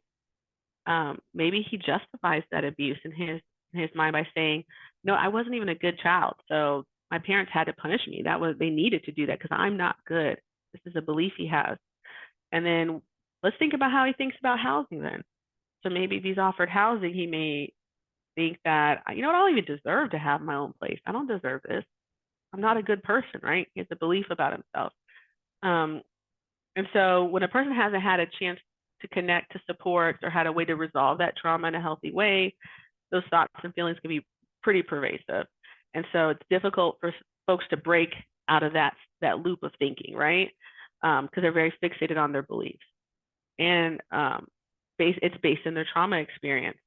Maybe he justifies that abuse in his mind by saying, no, I wasn't even a good child, so my parents had to punish me. They needed to do that because I'm not good. This is a belief he has. And then let's think about how he thinks about housing then. So maybe if he's offered housing, he may think that, I don't even deserve to have my own place. I don't deserve this. I'm not a good person, right? He has a belief about himself. And so when a person hasn't had a chance to connect to support or had a way to resolve that trauma in a healthy way, those thoughts and feelings can be pretty pervasive. And so it's difficult for folks to break out of that loop of thinking, right? Because they're very fixated on their beliefs. And it's based in their trauma experience.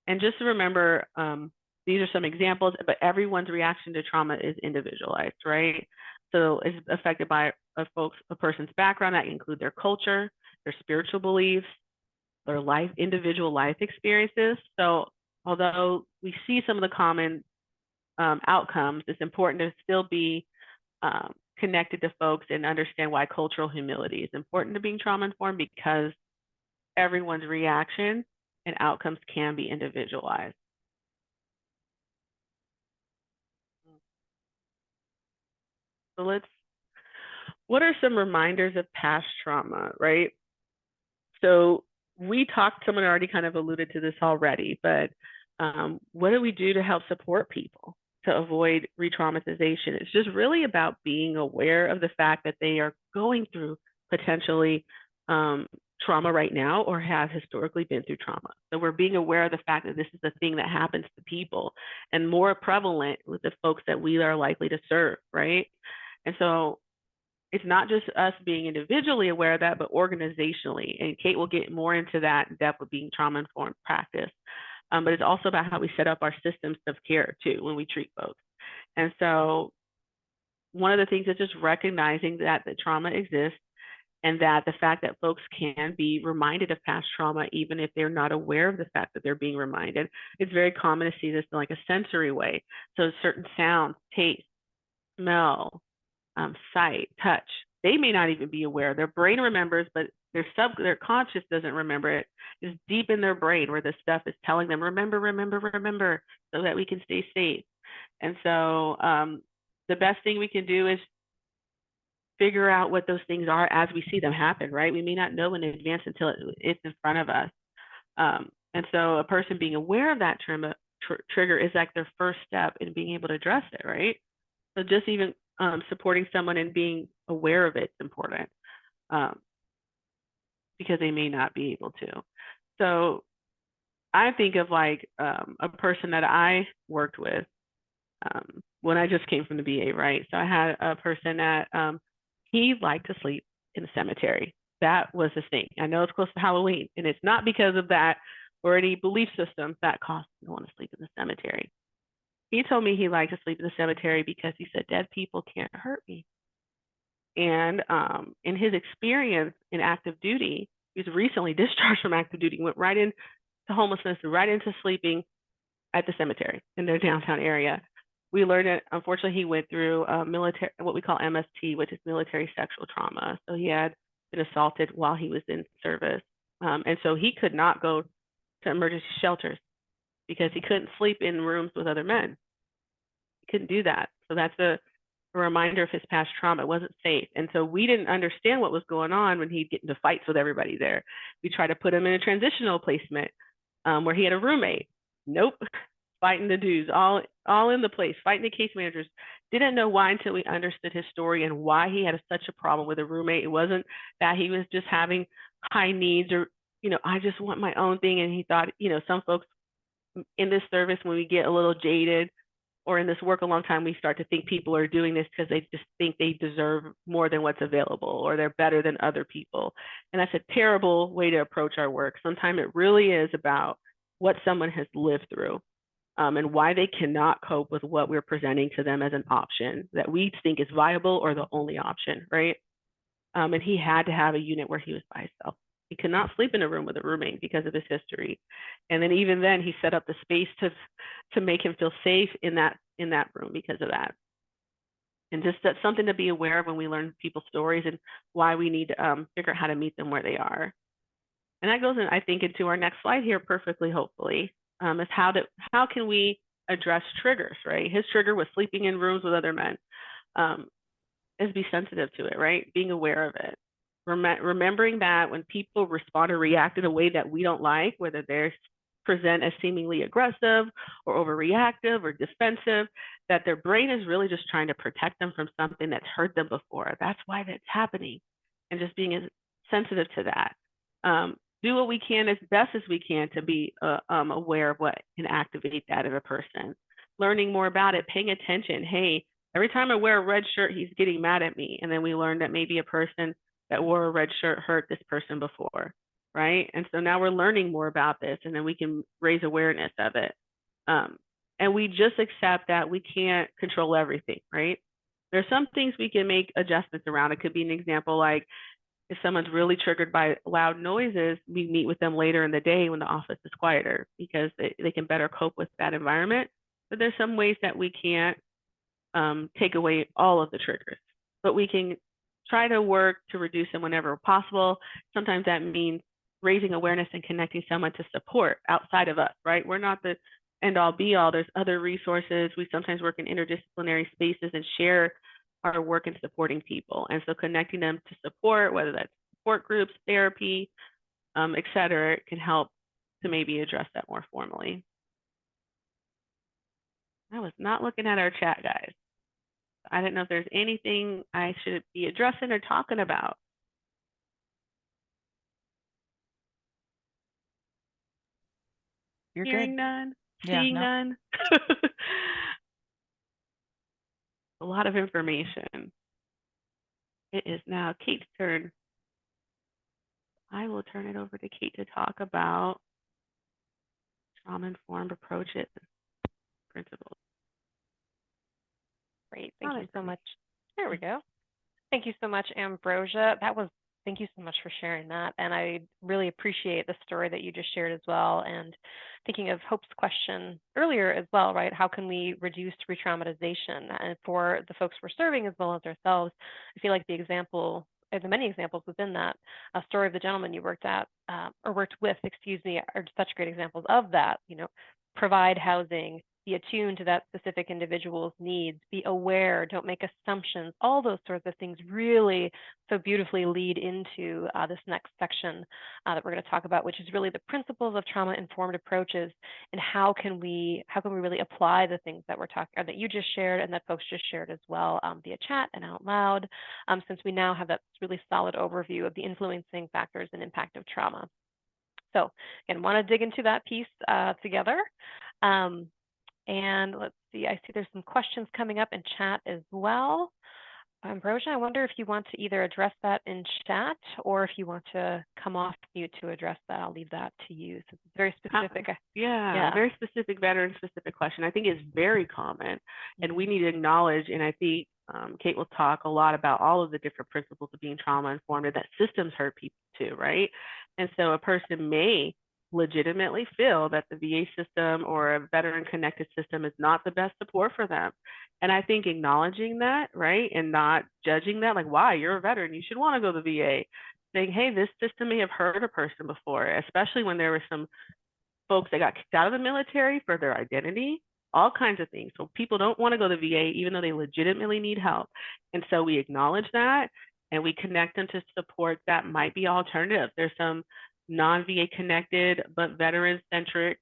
And just to remember, these are some examples, but everyone's reaction to trauma is individualized, right? So it's affected by a person's background. That can include their culture, their spiritual beliefs, their individual life experiences. So although we see some of the common outcomes, it's important to still be connected to folks and understand why cultural humility is important to being trauma informed, because everyone's reaction and outcomes can be individualized. So what are some reminders of past trauma, right? So someone already kind of alluded to this already, but what do we do to help support people to avoid re-traumatization? It's just really about being aware of the fact that they are going through potentially trauma right now or have historically been through trauma. So we're being aware of the fact that this is a thing that happens to people and more prevalent with the folks that we are likely to serve, right? And so it's not just us being individually aware of that, but organizationally. And Kate will get more into that in depth with being trauma-informed practice. But it's also about how we set up our systems of care too when we treat folks. And so one of the things is just recognizing that the trauma exists and that the fact that folks can be reminded of past trauma, even if they're not aware of the fact that they're being reminded. It's very common to see this in like a sensory way. So certain sounds, taste, smell, sight, touch, they may not even be aware. Their brain remembers, but their conscious doesn't remember it. It's deep in their brain where the stuff is telling them, remember, remember, remember, so that we can stay safe. And so the best thing we can do is figure out what those things are as we see them happen, right? We may not know in advance until it's in front of us. And so a person being aware of that trigger is like their first step in being able to address it, right? So just even supporting someone and being aware of it is important because they may not be able to. So I think of like a person that I worked with when I just came from the VA, right? So I had a person that he liked to sleep in the cemetery. That was his thing. I know it's close to Halloween, and it's not because of that or any belief systems that caused him to want to sleep in the cemetery. He told me he liked to sleep in the cemetery because he said dead people can't hurt me. And in his experience in active duty, he was recently discharged from active duty, went right into homelessness, right into sleeping at the cemetery in their downtown area. We learned that, unfortunately, he went through military, what we call MST, which is military sexual trauma. So he had been assaulted while he was in service. And so he could not go to emergency shelters because he couldn't sleep in rooms with other men. He couldn't do that. So that's a reminder of his past trauma. It wasn't safe. And so we didn't understand what was going on when he'd get into fights with everybody there. We tried to put him in a transitional placement where he had a roommate. Nope. Fighting the dudes, all in the place, fighting the case managers. Didn't know why until we understood his story and why he had such a problem with a roommate. It wasn't that he was just having high needs or, I just want my own thing. And he thought, some folks in this service, when we get a little jaded or in this work a long time, we start to think people are doing this because they just think they deserve more than what's available or they're better than other people. And that's a terrible way to approach our work. Sometimes it really is about what someone has lived through. And why they cannot cope with what we're presenting to them as an option that we think is viable or the only option, right? And he had to have a unit where he was by himself. He could not sleep in a room with a roommate because of his history. And then even then, he set up the space to make him feel safe in that room because of that. And just that's something to be aware of when we learn people's stories and why we need to figure out how to meet them where they are. And that goes in, I think, into our next slide here perfectly, hopefully, is how can we address triggers, right? His trigger was sleeping in rooms with other men. Is be sensitive to it, right? Being aware of it. Remembering that when people respond or react in a way that we don't like, whether they're present as seemingly aggressive or overreactive or defensive, that their brain is really just trying to protect them from something that's hurt them before. That's why that's happening. And just being as sensitive to that. Do what we can as best as we can to be aware of what can activate that in a person. Learning more about it, paying attention. Hey, every time I wear a red shirt, he's getting mad at me. And then we learned that maybe a person that wore a red shirt hurt this person before, right? And so now we're learning more about this, and then we can raise awareness of it. And we just accept that we can't control everything, right? There's some things we can make adjustments around. It could be an example like if someone's really triggered by loud noises, we meet with them later in the day when the office is quieter because they can better cope with that environment. But there's some ways that we can't take away all of the triggers, but we can try to work to reduce them whenever possible. Sometimes that means raising awareness and connecting someone to support outside of us, right? We're not the end all be all. There's other resources. We sometimes work in interdisciplinary spaces and share our work in supporting people. And so connecting them to support, whether that's support groups, therapy, et cetera, can help to maybe address that more formally. I was not looking at our chat, guys. I didn't know if there's anything I should be addressing or talking about. You're Hearing good. none, Yeah, seeing no. none. A lot of information. It is now Kate's turn. I will turn it over to Kate to talk about trauma-informed approaches, principles. Great, thank you so much. There we go. Thank you so much, Ambrosia. Thank you so much for sharing that. And I really appreciate the story that you just shared as well. And thinking of Hope's question earlier as well, right? How can we reduce re-traumatization? And for the folks we're serving as well as ourselves, I feel like the example, the many examples within that story of the gentleman you worked with, are such great examples of that. You know, provide housing, be attuned to that specific individual's needs, be aware, don't make assumptions. All those sorts of things really so beautifully lead into this next section that we're going to talk about, which is really the principles of trauma-informed approaches and how can we really apply the things that that you just shared and that folks just shared as well via chat and out loud, since we now have that really solid overview of the influencing factors and impact of trauma. So again, want to dig into that piece together. And let's see, I see there's some questions coming up in chat as well. Ambrosia, I wonder if you want to either address that in chat or if you want to come off mute to address that. I'll leave that to you. So it's very specific. Very specific, veteran-specific question. I think it's very common, and we need to acknowledge, and I think Kate will talk a lot about all of the different principles of being trauma-informed, and that systems hurt people too, right? And so a person may legitimately feel that the VA system or a veteran-connected system is not the best support for them. And I think acknowledging that, right, and not judging that, like, why, you're a veteran, you should want to go to the VA. Saying, hey, this system may have hurt a person before, especially when there were some folks that got kicked out of the military for their identity, all kinds of things. So people don't want to go to the VA, even though they legitimately need help. And so we acknowledge that, and we connect them to support that might be alternative. There's some non-VA connected but veteran-centric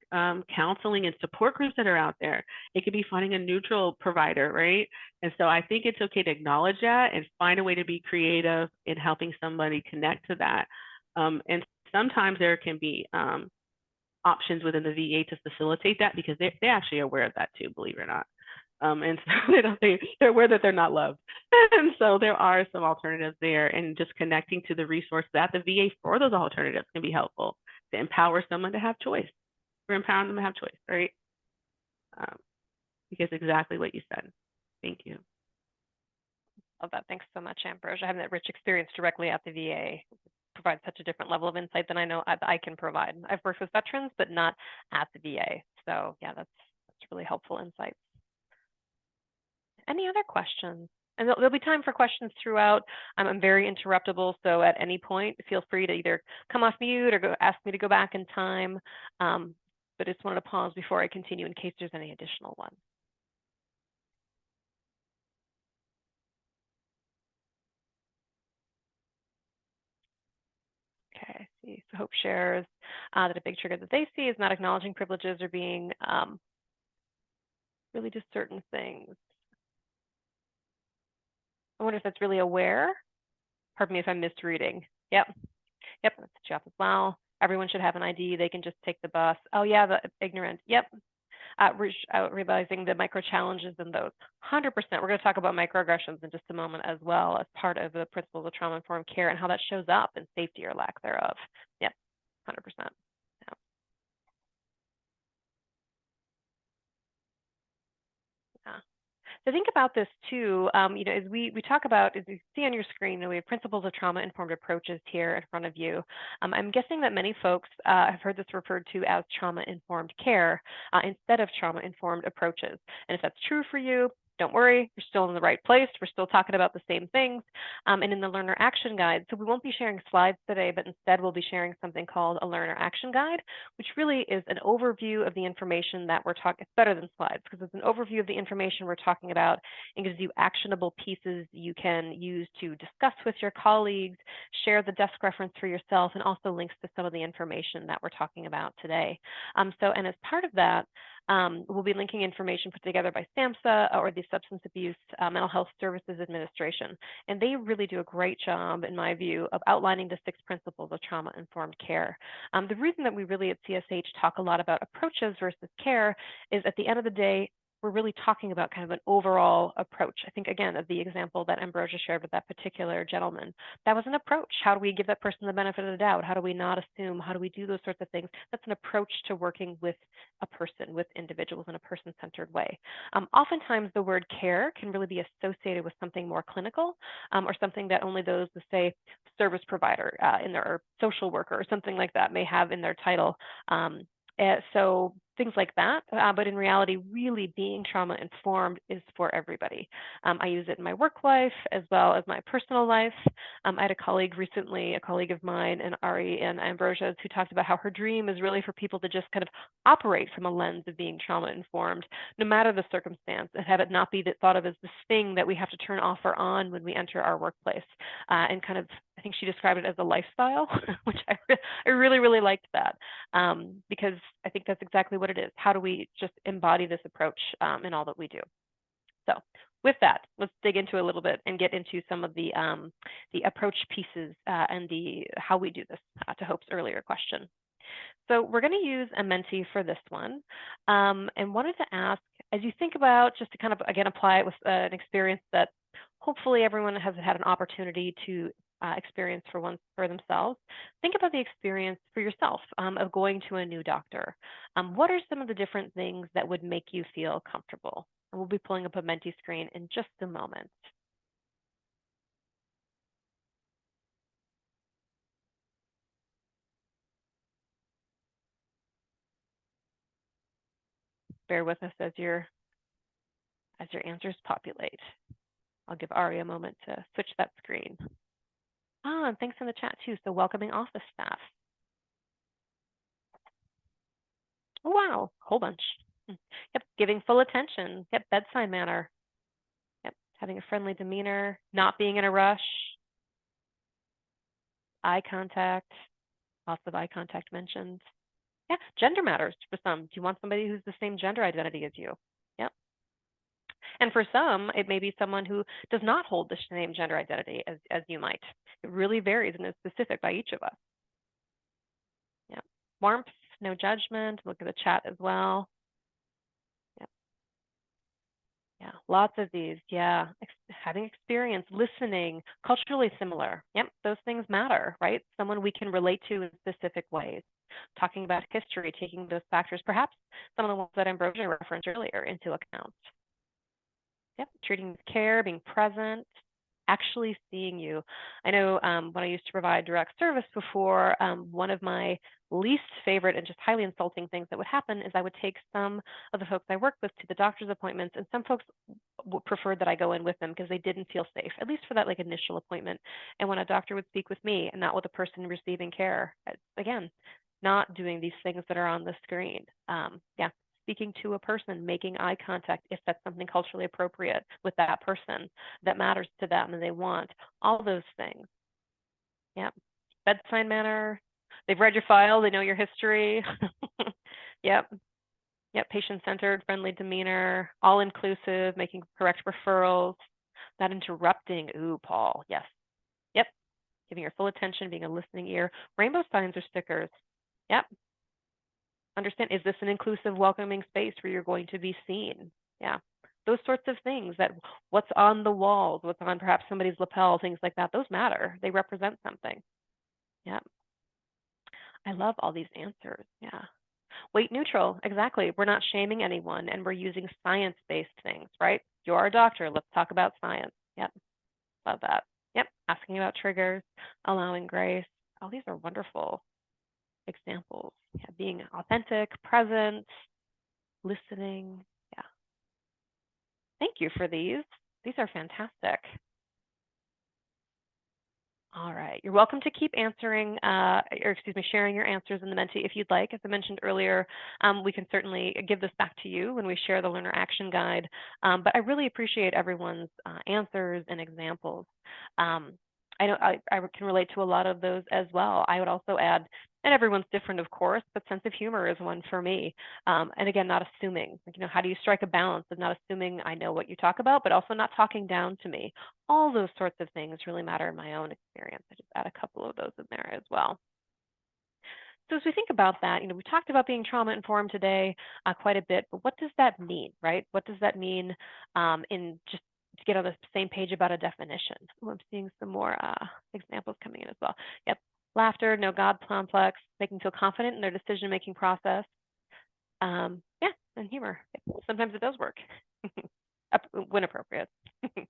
counseling and support groups that are out there. It could be finding a neutral provider, right? And so I think it's okay to acknowledge that and find a way to be creative in helping somebody connect to that. And sometimes there can be options within the VA to facilitate that because they're actually aware of that too, believe it or not. And so they're aware that they're not loved. And so there are some alternatives there, and just connecting to the resource that the VA for those alternatives can be helpful to empower someone to have choice. We're empowering them to have choice, right? Because exactly what you said. Thank you. Love that. Thanks so much, Ambrosia. Having that rich experience directly at the VA provides such a different level of insight than I know I can provide. I've worked with veterans, but not at the VA. So yeah, that's really helpful insights. Any other questions? And there'll be time for questions throughout. I'm very interruptible, so at any point, feel free to either come off mute or ask me to go back in time. But I just wanted to pause before I continue in case there's any additional ones. Okay, see, so Hope shares that a big trigger that they see is not acknowledging privileges or being really just certain things. I wonder if that's really aware. Pardon me if I'm misreading. Yep, that's the job as well. Everyone should have an ID. They can just take the bus. Oh yeah, the ignorant. Yep. Realizing the micro challenges in those. 100%. We're going to talk about microaggressions in just a moment as well as part of the principles of trauma-informed care and how that shows up in safety or lack thereof. Yep, 100%. Yep. Yeah. So think about this too, as we talk about, as you see on your screen, we have principles of trauma-informed approaches here in front of you. I'm guessing that many folks have heard this referred to as trauma-informed care instead of trauma-informed approaches. And if that's true for you, don't worry, you're still in the right place. We're still talking about the same things. And in the learner action guide, so we won't be sharing slides today, but instead we'll be sharing something called a learner action guide, which really is an overview of the information that we're talking. It's better than slides because it's an overview of the information we're talking about and gives you actionable pieces you can use to discuss with your colleagues, share the desk reference for yourself, and also links to some of the information that we're talking about today. And as part of that, we'll be linking information put together by SAMHSA or the Substance Abuse Mental Health Services Administration. And they really do a great job, in my view, of outlining the 6 principles of trauma-informed care. The reason that we really at CSH talk a lot about approaches versus care is at the end of the day, we're really talking about kind of an overall approach. I think, again, of the example that Ambrosia shared with that particular gentleman, that was an approach. How do we give that person the benefit of the doubt? How do we not assume? How do we do those sorts of things? That's an approach to working with a person, with individuals in a person-centered way. Oftentimes, the word care can really be associated with something more clinical or something that only those with, say, service provider in their or social worker or something like that may have in their title. So things like that, but in reality, really being trauma informed is for everybody. I use it in my work life as well as my personal life. I had a colleague recently, a colleague of mine, and Ari and Ambrosia, who talked about how her dream is really for people to just kind of operate from a lens of being trauma informed, no matter the circumstance, and have it not be thought of as this thing that we have to turn off or on when we enter our workplace. And kind of, I think she described it as a lifestyle, which I really, really liked that because I think that's exactly what it is. How do we just embody this approach in all that we do? So with that, let's dig into a little bit and get into some of the approach pieces and how we do this to Hope's earlier question. So we're going to use a Menti for this one and wanted to ask, as you think about, just to kind of, again, apply it with an experience that hopefully everyone has had an opportunity to experience for themselves. Think about the experience for yourself of going to a new doctor. What are some of the different things that would make you feel comfortable? And we'll be pulling up a Menti screen in just a moment. Bear with us as your answers populate. I'll give Ari a moment to switch that screen. And thanks in the chat too. So welcoming office staff. Oh, wow, whole bunch. Yep, giving full attention. Yep, bedside manner. Yep, having a friendly demeanor, not being in a rush. Eye contact, lots of eye contact mentioned. Yeah, gender matters for some. Do you want somebody who's the same gender identity as you? Yep. And for some, it may be someone who does not hold the same gender identity as you might. It really varies and is specific by each of us. Yeah. Warmth, no judgment. Look at the chat as well. Yeah. Yeah, lots of these. Yeah, having experience, listening, culturally similar. Yep, those things matter, right? Someone we can relate to in specific ways. Talking about history, taking those factors, perhaps some of the ones that Ambrosia referenced earlier, into account. Yep, treating with care, being present, actually seeing you. I know when I used to provide direct service before, one of my least favorite and just highly insulting things that would happen is I would take some of the folks I worked with to the doctor's appointments, and some folks preferred that I go in with them because they didn't feel safe, at least for that like initial appointment. And when a doctor would speak with me and not with a person receiving care, again, not doing these things that are on the screen. Yeah, speaking to a person, making eye contact if that's something culturally appropriate with that person that matters to them and they want, all those things. Yeah, bedside manner. They've read your file, they know your history. Yep. Yep, patient-centered, friendly demeanor, all-inclusive, making correct referrals, not interrupting. Ooh, Paul, yes. Yep, giving your full attention, being a listening ear. Rainbow signs or stickers. Yep. Understand, is this an inclusive, welcoming space where you're going to be seen? Yeah. Those sorts of things, that what's on the walls, what's on perhaps somebody's lapel, things like that, those matter. They represent something. Yep. I love all these answers. Yeah. Weight neutral, exactly. We're not shaming anyone, and we're using science-based things, right? You're a doctor. Let's talk about science. Yep. Love that. Yep. Asking about triggers, allowing grace. All these are wonderful examples. Yeah. Being authentic, present, listening. Yeah. Thank you for these. These are fantastic. All right. You're welcome to keep answering, sharing your answers in the Menti if you'd like. As I mentioned earlier, we can certainly give this back to you when we share the Learner Action Guide. But I really appreciate everyone's answers and examples. I know I can relate to a lot of those as well. I would also add, and everyone's different, of course, but sense of humor is one for me. And again, not assuming. How do you strike a balance of not assuming I know what you talk about, but also not talking down to me? All those sorts of things really matter in my own experience. I just add a couple of those in there as well. So as we think about that, we talked about being trauma informed today quite a bit, but what does that mean, right? What does that mean in just to get on the same page about a definition? Ooh, I'm seeing some more examples coming in as well. Yep. Laughter, no God complex, making feel confident in their decision-making process. Yeah, and humor. Sometimes it does work when appropriate. Okay,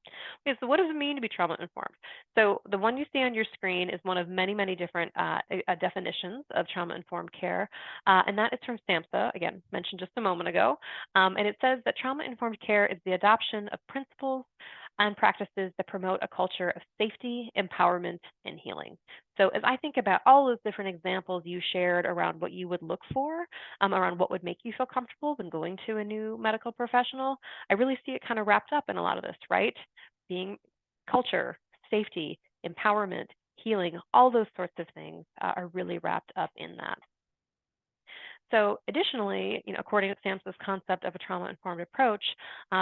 so what does it mean to be trauma informed? So the one you see on your screen is one of many, many different definitions of trauma informed care, and that is from SAMHSA, again, mentioned just a moment ago. And it says that trauma informed care is the adoption of principles and practices that promote a culture of safety, empowerment, and healing. So as I think about all those different examples you shared around what you would look for, around what would make you feel comfortable when going to a new medical professional, I really see it kind of wrapped up in a lot of this, right? Being culture, safety, empowerment, healing, all those sorts of things are really wrapped up in that. So additionally, according to SAMHSA's concept of a trauma-informed approach,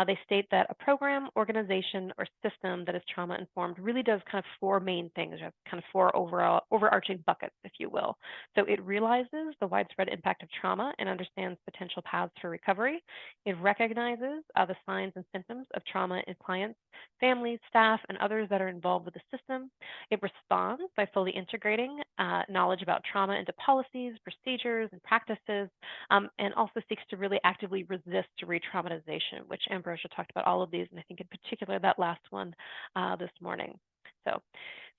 they state that a program, organization, or system that is trauma-informed really does kind of four main things, or kind of four overarching buckets, if you will. So it realizes the widespread impact of trauma and understands potential paths for recovery. It recognizes the signs and symptoms of trauma in clients, families, staff, and others that are involved with the system. It responds by fully integrating knowledge about trauma into policies, procedures, and practices, and also seeks to really actively resist re-traumatization, which Ambrosia talked about all of these, and I think in particular that last one this morning. So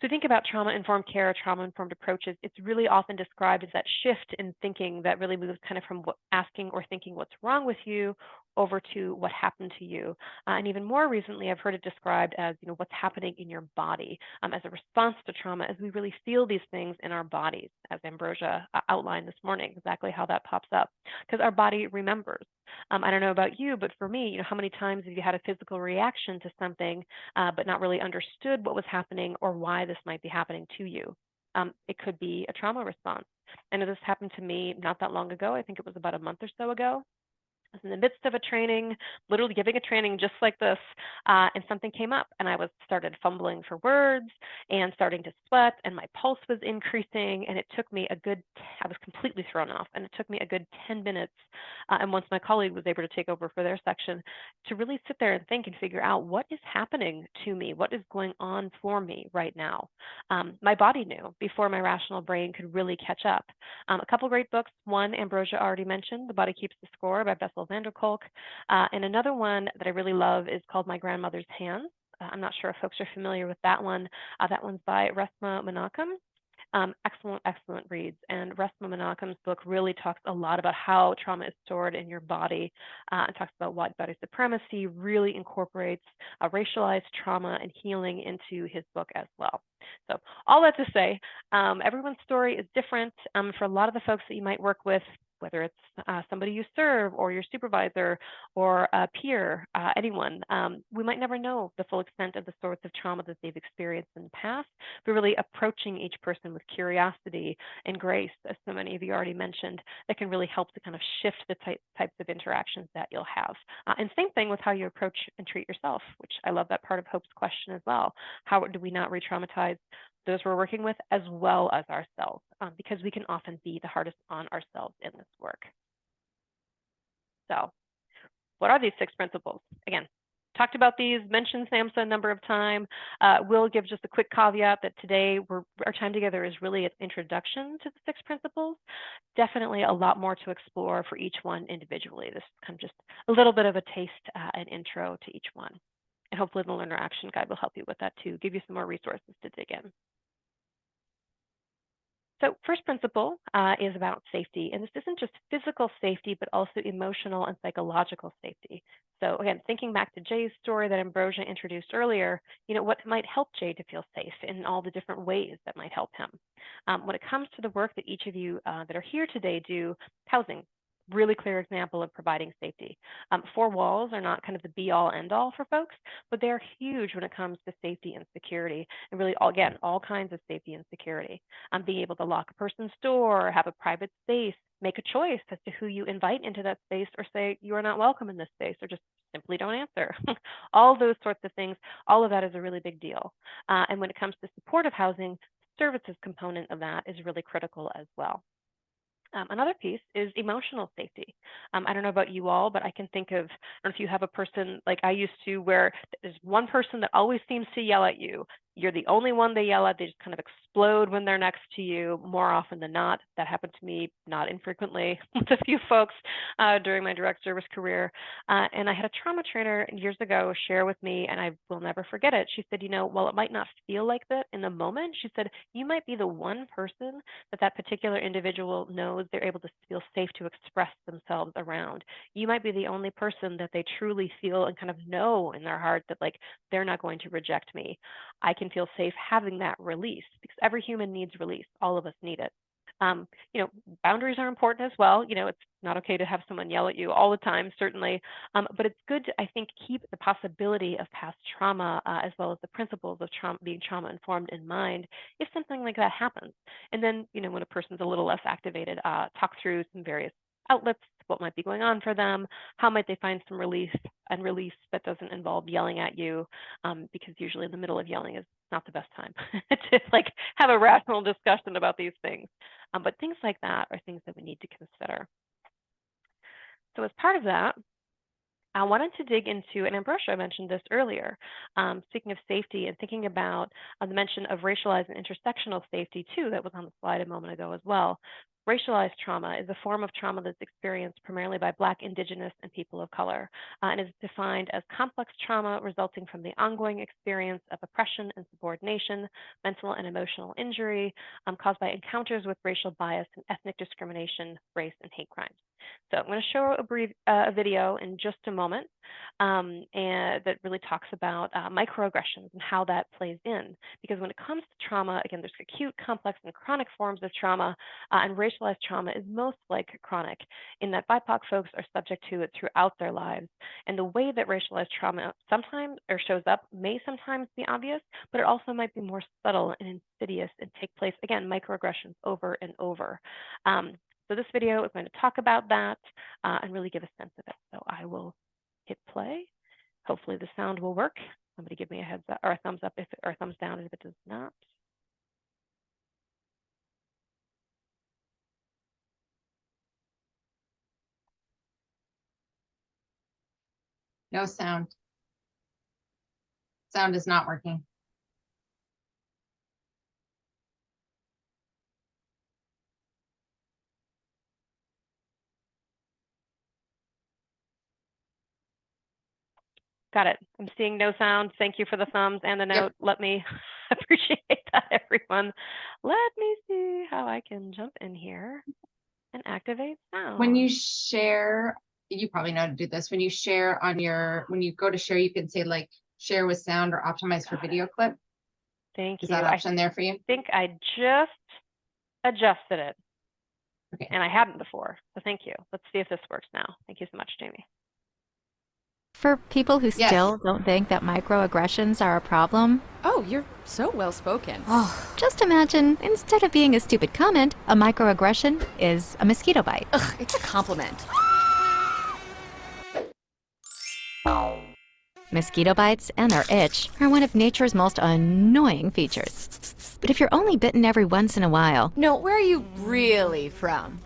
think about trauma-informed care, trauma-informed approaches. It's really often described as that shift in thinking that really moves kind of from asking or thinking what's wrong with you over to what happened to you. And even more recently, I've heard it described as what's happening in your body as a response to trauma, as we really feel these things in our bodies, as Ambrosia outlined this morning, exactly how that pops up, because our body remembers. I don't know about you, but for me, how many times have you had a physical reaction to something but not really understood what was happening or why this might be happening to you? It could be a trauma response. I know this happened to me not that long ago. I think it was about a month or so ago. I was in the midst of a training, literally giving a training just like this, and something came up, and I started fumbling for words and starting to sweat, and my pulse was increasing, and it took me I was completely thrown off, and it took me a good 10 minutes, and once my colleague was able to take over for their section, to really sit there and think and figure out what is happening to me, what is going on for me right now. My body knew before my rational brain could really catch up. A couple great books. One, Ambrosia already mentioned, The Body Keeps the Score by Bessel van der Kolk. And another one that I really love is called My Grandmother's Hands I'm not sure if folks are familiar with that one. That one's by Resmaa Menakem. Excellent reads. And Resmaa Menakem's book really talks a lot about how trauma is stored in your body. It talks about white body supremacy, really incorporates racialized trauma and healing into his book as well. So all that to say, everyone's story is different. For a lot of the folks that you might work with, whether it's somebody you serve or your supervisor or a peer, anyone, we might never know the full extent of the sorts of trauma that they've experienced in the past, but really approaching each person with curiosity and grace, as so many of you already mentioned, that can really help to kind of shift the types of interactions that you'll have. And same thing with how you approach and treat yourself, which I love that part of Hope's question as well. How do we not re-traumatize those we're working with as well as ourselves, because we can often be the hardest on ourselves in this work. So what are these 6 principles? Again, talked about these, mentioned SAMHSA a number of times. We'll give just a quick caveat that today our time together is really an introduction to the 6 principles. Definitely a lot more to explore for each one individually. This is kind of just a little bit of a taste and intro to each one. And hopefully the Learner Action Guide will help you with that too, give you some more resources to dig in. So first principle is about safety, and this isn't just physical safety, but also emotional and psychological safety. So again, thinking back to Jay's story that Ambrosia introduced earlier, what might help Jay to feel safe in all the different ways that might help him. When it comes to the work that each of you that are here today do, housing, really clear example of providing safety. 4 walls are not kind of the be-all, end-all for folks, but they're huge when it comes to safety and security, and really, again, all kinds of safety and security. Being able to lock a person's door, have a private space, make a choice as to who you invite into that space, or say you are not welcome in this space, or just simply don't answer. All those sorts of things, all of that is a really big deal. And when it comes to supportive housing, services component of that is really critical as well. Another piece is emotional safety. I don't know about you all, but I can think of, I don't know if you have a person like I used to, where there's one person that always seems to yell at you. You're the only one they yell at. They just kind of explode when they're next to you more often than not. That happened to me not infrequently with a few folks during my direct service career. And I had a trauma trainer years ago share with me, and I will never forget it. She said, while it might not feel like that in the moment, she said, you might be the one person that particular individual knows they're able to feel safe to express themselves around. You might be the only person that they truly feel and kind of know in their heart that they're not going to reject me. I can feel safe having that release, because every human needs release. All of us need it. Boundaries are important as well. It's not okay to have someone yell at you all the time, certainly, but it's good to, I think, keep the possibility of past trauma as well as the principles of being trauma informed in mind if something like that happens. And then, when a person's a little less activated, talk through some various outlets, what might be going on for them, how might they find some relief and release that doesn't involve yelling at you, because usually in the middle of yelling is not the best time to have a rational discussion about these things. But things like that are things that we need to consider. So as part of that, I wanted to dig into, and Ambrosia mentioned this earlier, speaking of safety and thinking about the mention of racialized and intersectional safety too, that was on the slide a moment ago as well. Racialized trauma is a form of trauma that's experienced primarily by Black, Indigenous, and people of color, and is defined as complex trauma resulting from the ongoing experience of oppression and subordination, mental and emotional injury, caused by encounters with racial bias and ethnic discrimination, race, and hate crimes. So I'm going to show a video in just a moment, and that really talks about microaggressions and how that plays in. Because when it comes to trauma, again, there's acute, complex, and chronic forms of trauma, and racialized trauma is most chronic, in that BIPOC folks are subject to it throughout their lives. And the way that racialized trauma sometimes or shows up may sometimes be obvious, but it also might be more subtle and insidious and take place, again, microaggressions over and over. So this video is going to talk about that and really give a sense of it. So I will hit play. Hopefully the sound will work. Somebody give me a heads up or a thumbs up or a thumbs down if it does not. No sound. Sound is not working. got it. I'm seeing no sound. Thank you for the thumbs and the note. Let me appreciate that, everyone. Let me see how I can jump in here and activate sound. When you share, you probably know how to do this. When you share on when you go to share, you can say like share with sound or optimize for video clip. Thank you. Is that option there for you? I think I just adjusted it. Okay. And I hadn't before. So thank you. Let's see if this works now. Thank you so much, Jamie. For people who still don't think that microaggressions are a problem, Oh, you're so well spoken. just imagine instead of being a stupid comment, a microaggression is a mosquito bite. Ugh, it's a compliment. Mosquito bites and their itch are one of nature's most annoying features. But if you're only bitten every once in a while, No, where are you really from?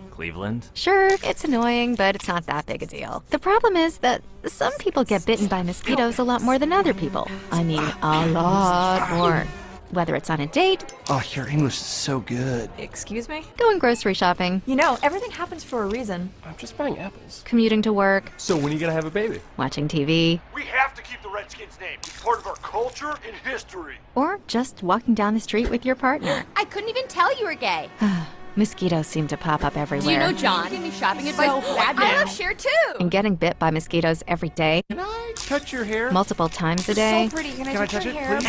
Cleveland? sure, it's annoying, but it's not that big a deal. The problem is that some people get bitten by mosquitoes a lot more than other people. I mean, a lot more. Whether it's on a date, Oh, your English is so good. Excuse me? going grocery shopping, You know, everything happens for a reason. I'm just buying apples. commuting to work, So when are you gonna have a baby? watching TV, We have to keep the Redskins name. It's part of our culture and history. or just walking down the street with your partner. I couldn't even tell you were gay. Mosquitoes seem to pop up everywhere. Do you know John? Give me shopping advice. I love Cher too. And getting bit by mosquitoes every day, Can I touch your hair? multiple times a day, Pretty. Can Can I touch it, please?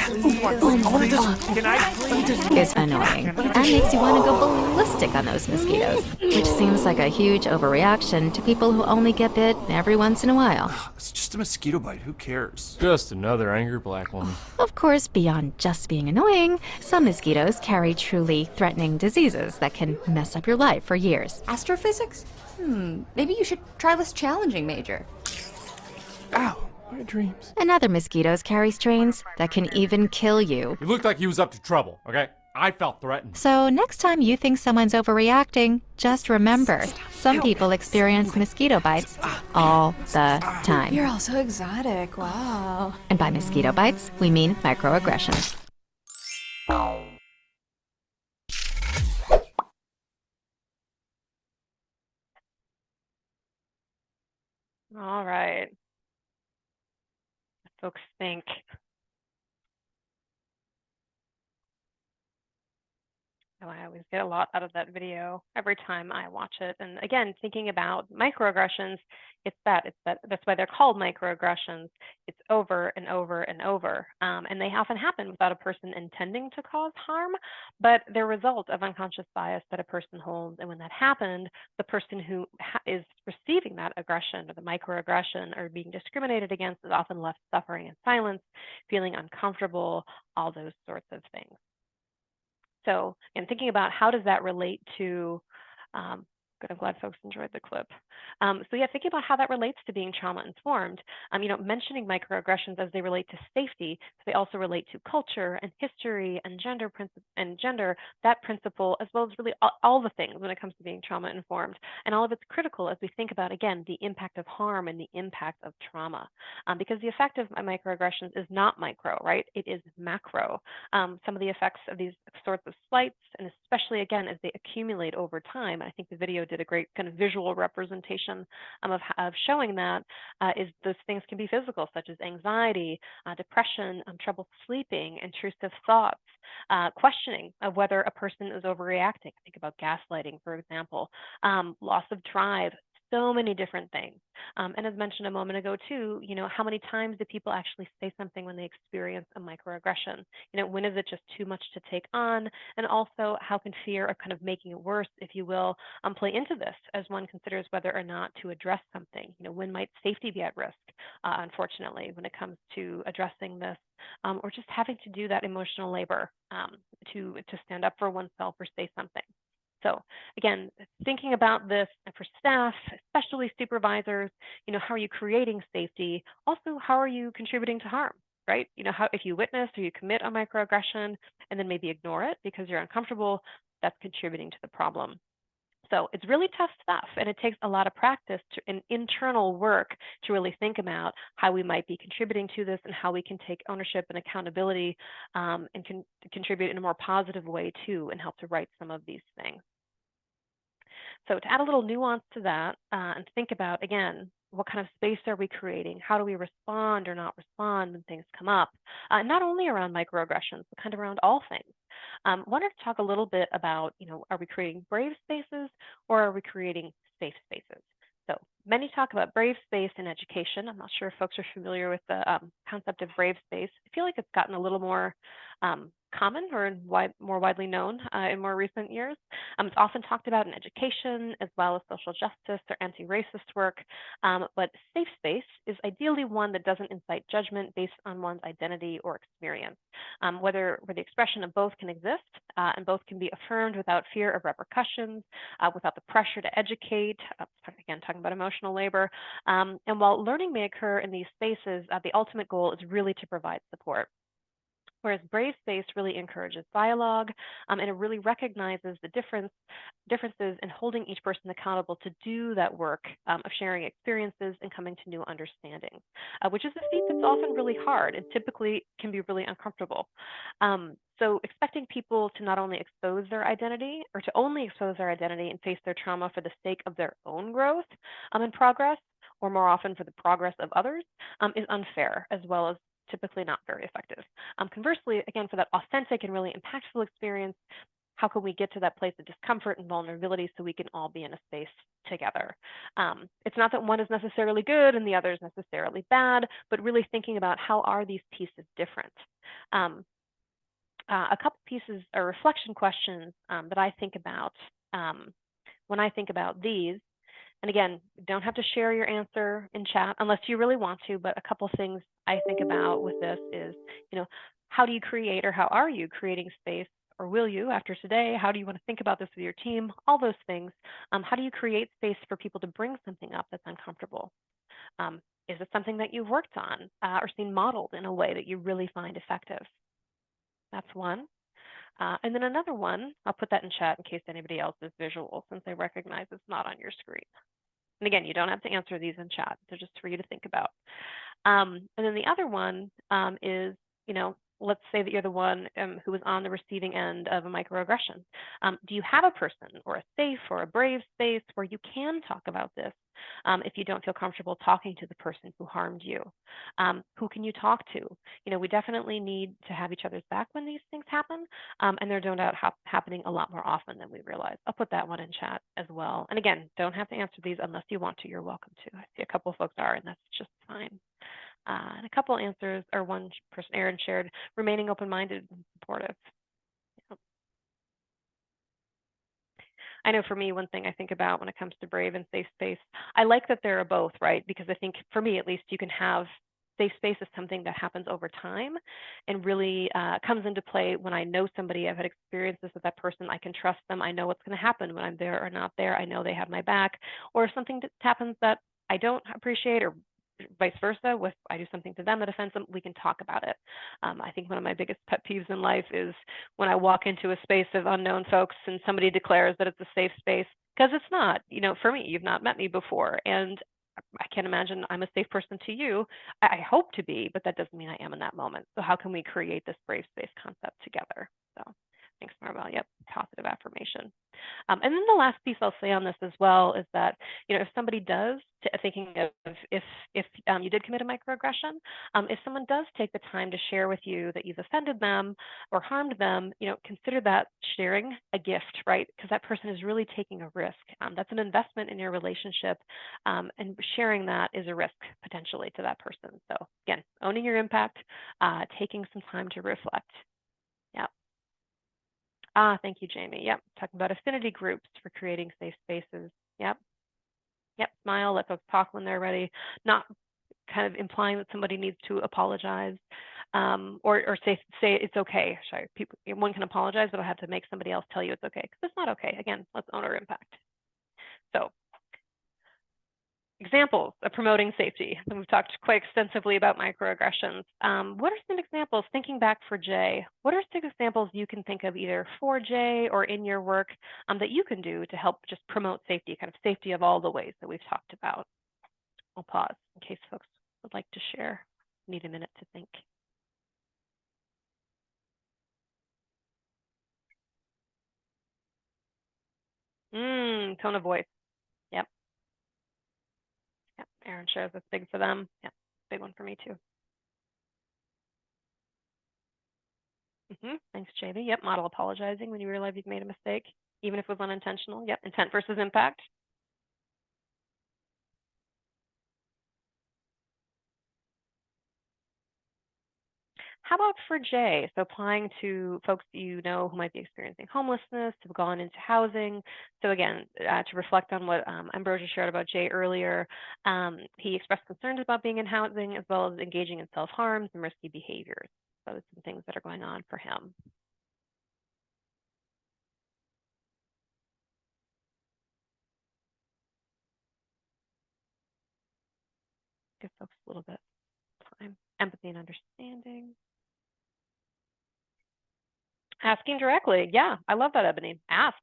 Can I please? is annoying and makes you want to go ballistic on those mosquitoes, which seems like a huge overreaction to people who only get bit every once in a while. It's just a mosquito bite. Who cares? Just another angry black woman. Of course, beyond just being annoying, some mosquitoes carry truly threatening diseases that can mess up your life for years. Astrophysics? Maybe you should try less challenging, Major. Ow, my dreams. And other mosquitoes carry strains that can even kill you. He looked like he was up to trouble, okay? I felt threatened. So next time you think someone's overreacting, just remember, some people experience mosquito bites all the time. You're all so exotic. Wow. And by mosquito bites, we mean microaggressions. All right. What folks think. Oh, I always get a lot out of that video every time I watch it. And again, thinking about microaggressions, that's why they're called microaggressions. It's over and over and over. And they often happen without a person intending to cause harm, but they're a result of unconscious bias that a person holds. And when that happened, the person who is receiving that aggression or the microaggression or being discriminated against is often left suffering in silence, feeling uncomfortable, all those sorts of things. So, and thinking about how does that relate to, good, I'm glad folks enjoyed the clip. So yeah, thinking about how that relates to being trauma informed, mentioning microaggressions as they relate to safety, they also relate to culture and history and gender, that principle, as well as really all the things when it comes to being trauma informed. And all of it's critical as we think about, again, the impact of harm and the impact of trauma. Because the effect of microaggressions is not micro, right? It is macro. Some of the effects of these sorts of slights, and especially again, as they accumulate over time, I think the video did a great kind of visual representation of showing that is those things can be physical, such as anxiety, depression, trouble sleeping, intrusive thoughts, questioning of whether a person is overreacting. Think about gaslighting, for example, loss of drive, so many different things. And as mentioned a moment ago too, how many times do people actually say something when they experience a microaggression? When is it just too much to take on? And also how can fear of kind of making it worse, if you will, play into this as one considers whether or not to address something? When might safety be at risk, unfortunately, when it comes to addressing this, or just having to do that emotional labor to stand up for oneself or say something. So again, thinking about this for staff, especially supervisors, how are you creating safety? Also, how are you contributing to harm, right? How if you witness or you commit a microaggression and then maybe ignore it because you're uncomfortable, that's contributing to the problem. So it's really tough stuff, and it takes a lot of practice and internal work to really think about how we might be contributing to this and how we can take ownership and accountability and contribute in a more positive way too and help to right some of these things. So to add a little nuance to that and think about, again, what kind of space are we creating? How do we respond or not respond when things come up? Not only around microaggressions, but kind of around all things. Wanted to talk a little bit about, are we creating brave spaces or are we creating safe spaces? So many talk about brave space in education. I'm not sure if folks are familiar with the concept of brave space. I feel like it's gotten a little more common or more widely known in more recent years. It's often talked about in education as well as social justice or anti-racist work. But safe space is ideally one that doesn't incite judgment based on one's identity or experience, where the expression of both can exist and both can be affirmed without fear of repercussions, without the pressure to educate, again, talking about emotional labor. And while learning may occur in these spaces, the ultimate goal is really to provide support. Whereas brave space really encourages dialogue and it really recognizes the differences in holding each person accountable to do that work of sharing experiences and coming to new understandings, which is a feat that's often really hard and typically can be really uncomfortable. So expecting people to not only expose their identity or to only expose their identity and face their trauma for the sake of their own growth and progress, or more often for the progress of others, is unfair as well as typically not very effective. Conversely, again, for that authentic and really impactful experience, how can we get to that place of discomfort and vulnerability so we can all be in a space together? It's not that one is necessarily good and the other is necessarily bad, but really thinking about how are these pieces different? A couple pieces or reflection questions that I think about when I think about these. And again, don't have to share your answer in chat unless you really want to, but a couple things I think about with this is, how do you create or how are you creating space, or will you after today? How do you want to think about this with your team? All those things. How do you create space for people to bring something up that's uncomfortable? Is it something that you've worked on or seen modeled in a way that you really find effective? That's one. And then another one, I'll put that in chat in case anybody else is visual since I recognize it's not on your screen. And again, you don't have to answer these in chat. They're just for you to think about. And then the other one is, let's say that you're the one who is on the receiving end of a microaggression. Do you have a person or a safe or a brave space where you can talk about this if you don't feel comfortable talking to the person who harmed you? Who can you talk to? We definitely need to have each other's back when these things happen, and they're no doubt happening a lot more often than we realize. I'll put that one in chat as well. And again, don't have to answer these unless you want to. You're welcome to. I see a couple of folks are, and that's just fine. And a couple answers, or one person, Erin, shared, remaining open-minded and supportive. Yeah. I know for me, one thing I think about when it comes to brave and safe space, I like that there are both, right? Because I think for me, at least, you can have safe space as something that happens over time and really comes into play when I know somebody, I've had experiences with that person, I can trust them, I know what's going to happen when I'm there or not there, I know they have my back, or if something happens that I don't appreciate or vice versa, if I do something to them that offends them, we can talk about it. I think one of my biggest pet peeves in life is when I walk into a space of unknown folks and somebody declares that it's a safe space, because it's not. For me, you've not met me before, and I can't imagine I'm a safe person to you. I hope to be, but that doesn't mean I am in that moment. So how can we create this brave space concept together? So thanks, Maribel. Yep, positive affirmation. And then the last piece I'll say on this as well is that, if somebody does, thinking of if you did commit a microaggression, if someone does take the time to share with you that you've offended them or harmed them, consider that sharing a gift, right? Because that person is really taking a risk. That's an investment in your relationship, and sharing that is a risk potentially to that person. So again, owning your impact, taking some time to reflect. Yeah. Thank you, Jamie. Yep, talking about affinity groups for creating safe spaces. Yep. Yep, smile, let folks talk when they're ready, not kind of implying that somebody needs to apologize or say it's okay. Sorry, one can apologize, but I have to make somebody else tell you it's okay, because it's not okay. Again, let's own our impact. So examples of promoting safety. And we've talked quite extensively about microaggressions. What are some examples, thinking back for Jay, what are some examples you can think of either for Jay or in your work that you can do to help just promote safety, kind of safety of all the ways that we've talked about? I'll pause in case folks would like to share. Need a minute to think. Tone of voice. Yep. Yep. Aaron shares that's big for them. Yep. Big one for me too. Thanks, JV. Yep. Model apologizing when you realize you've made a mistake, even if it was unintentional. Yep. Intent versus impact. How about for Jay? So applying to folks that you know who might be experiencing homelessness, who've gone into housing. So again, to reflect on what Ambrosia shared about Jay earlier, he expressed concerns about being in housing as well as engaging in self-harm and risky behaviors. So there's some things that are going on for him. Give folks a little bit of time. Empathy and understanding. Asking directly. Yeah, I love that, Ebony. Ask.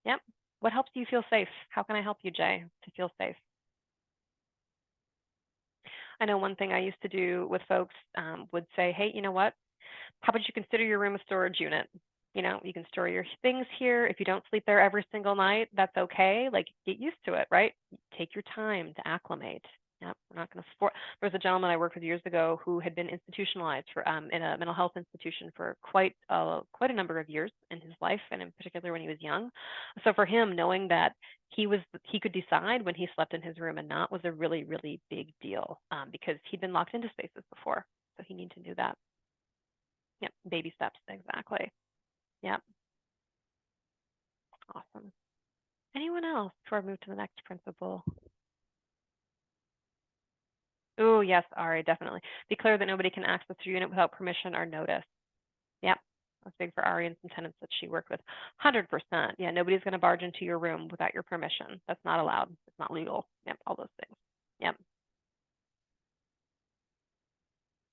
Yep. What helps you feel safe? How can I help you, Jay, to feel safe? I know one thing I used to do with folks would say, hey, you know what? How about you consider your room a storage unit? You know, you can store your things here. If you don't sleep there every single night, that's okay. Like, get used to it, right? Take your time to acclimate. Yep, we're not going to support. There was a gentleman I worked with years ago who had been institutionalized for in a mental health institution for quite a number of years in his life, and in particular when he was young. So for him, knowing that he could decide when he slept in his room and not was a really, really big deal because he'd been locked into spaces before. So he needed to do that. Yep, baby steps, exactly. Yep. Awesome. Anyone else before I move to the next principle? Oh, yes, Ari, definitely. Be clear that nobody can access your unit without permission or notice. Yep. That's big for Ari and some tenants that she worked with. 100%. Yeah, nobody's going to barge into your room without your permission. That's not allowed. It's not legal. Yep, all those things. Yep.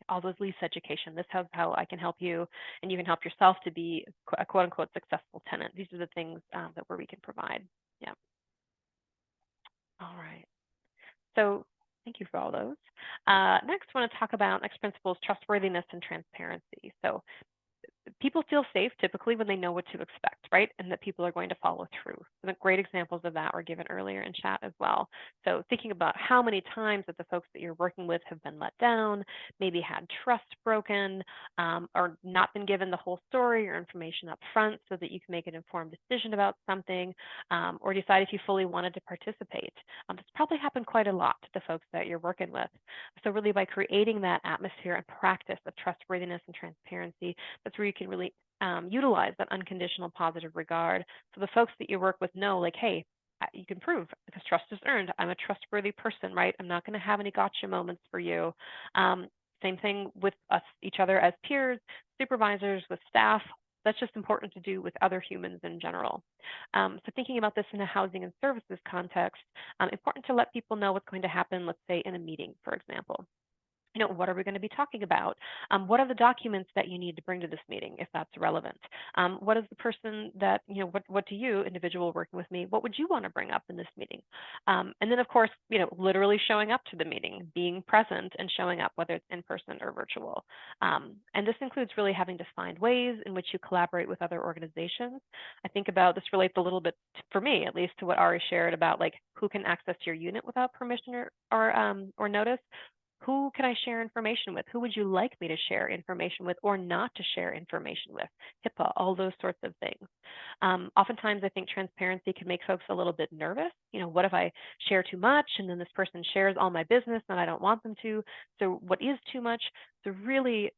All those lease education. This is how I can help you, and you can help yourself to be a quote unquote successful tenant. These are the things that where we can provide. Yeah. All right. So thank you for all those. Next, I want to talk about next principles, trustworthiness and transparency. So people feel safe typically when they know what to expect, right? And that people are going to follow through. And the great examples of that were given earlier in chat as well. So thinking about how many times that the folks that you're working with have been let down, maybe had trust broken, or not been given the whole story or information up front so that you can make an informed decision about something, or decide if you fully wanted to participate. It's probably happened quite a lot to the folks that you're working with. So really by creating that atmosphere and practice of trustworthiness and transparency, that's where you can really utilize that unconditional positive regard. So the folks that you work with know, like, hey, you can prove because trust is earned. I'm a trustworthy person, right? I'm not going to have any gotcha moments for you. Same thing with us, each other as peers, supervisors, with staff. That's just important to do with other humans in general. So thinking about this in a housing and services context, important to let people know what's going to happen, let's say in a meeting, for example. You know, what are we going to be talking about? What are the documents that you need to bring to this meeting, if that's relevant? What is the person that, you know, what do you, individual working with me, what would you want to bring up in this meeting? And then, of course, you know, literally showing up to the meeting, being present and showing up, whether it's in person or virtual. And this includes really having to find ways in which you collaborate with other organizations. I think about this relates a little bit, for me at least, to what Ari shared about like who can access your unit without permission or notice. Who can I share information with? Who would you like me to share information with or not to share information with? HIPAA, all those sorts of things. Oftentimes, I think transparency can make folks a little bit nervous. You know, what if I share too much and then this person shares all my business and I don't want them to? So what is too much? So really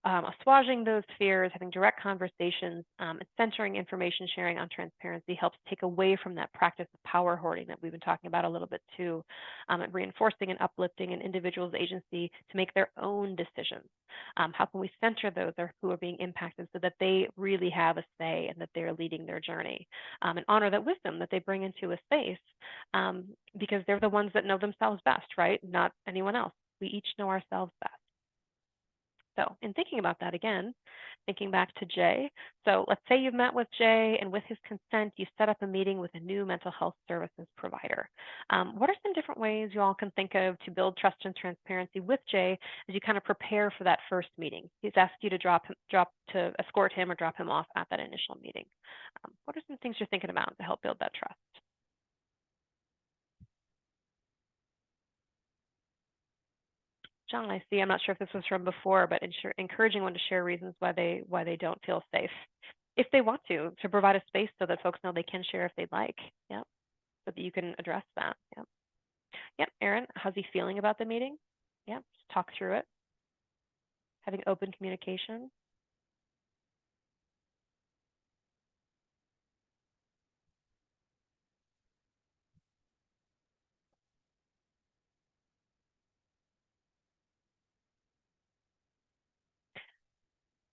assuaging those fears, having direct conversations, and centering information sharing on transparency helps take away from that practice of power hoarding that we've been talking about a little bit too, and reinforcing and uplifting an individual's agency to make their own decisions. How can we center those who are being impacted so that they really have a say and that they're leading their journey, and honor that wisdom that they bring into a space because they're the ones that know themselves best, right? Not anyone else. We each know ourselves best. So in thinking about that again, thinking back to Jay, so let's say you've met with Jay and with his consent, you set up a meeting with a new mental health services provider. What are some different ways you all can think of to build trust and transparency with Jay as you kind of prepare for that first meeting? He's asked you to to escort him or drop him off at that initial meeting. What are some things you're thinking about to help build that trust? John, I see. I'm not sure if this was from before, but encouraging one to share reasons why they don't feel safe, if they want to provide a space so that folks know they can share if they'd like. Yep, so that you can address that. Yep. Yep. Aaron, how's he feeling about the meeting? Yep. Just talk through it. Having open communication.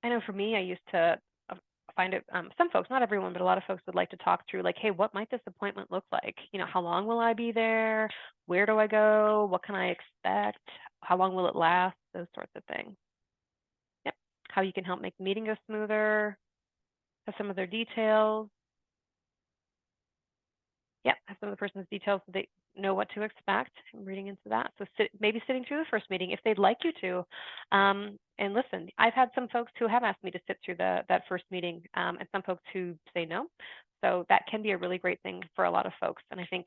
I know for me, I used to find it, some folks, not everyone, but a lot of folks would like to talk through like, hey, what might this appointment look like? You know, how long will I be there? Where do I go? What can I expect? How long will it last? Those sorts of things. Yep. How you can help make the meeting go smoother, have some of their details. Yep, have some of the person's details so they know what to expect. I'm reading into that. So maybe sitting through the first meeting if they'd like you to. And listen, I've had some folks who have asked me to sit through that first meeting, and some folks who say no. So that can be a really great thing for a lot of folks. And I think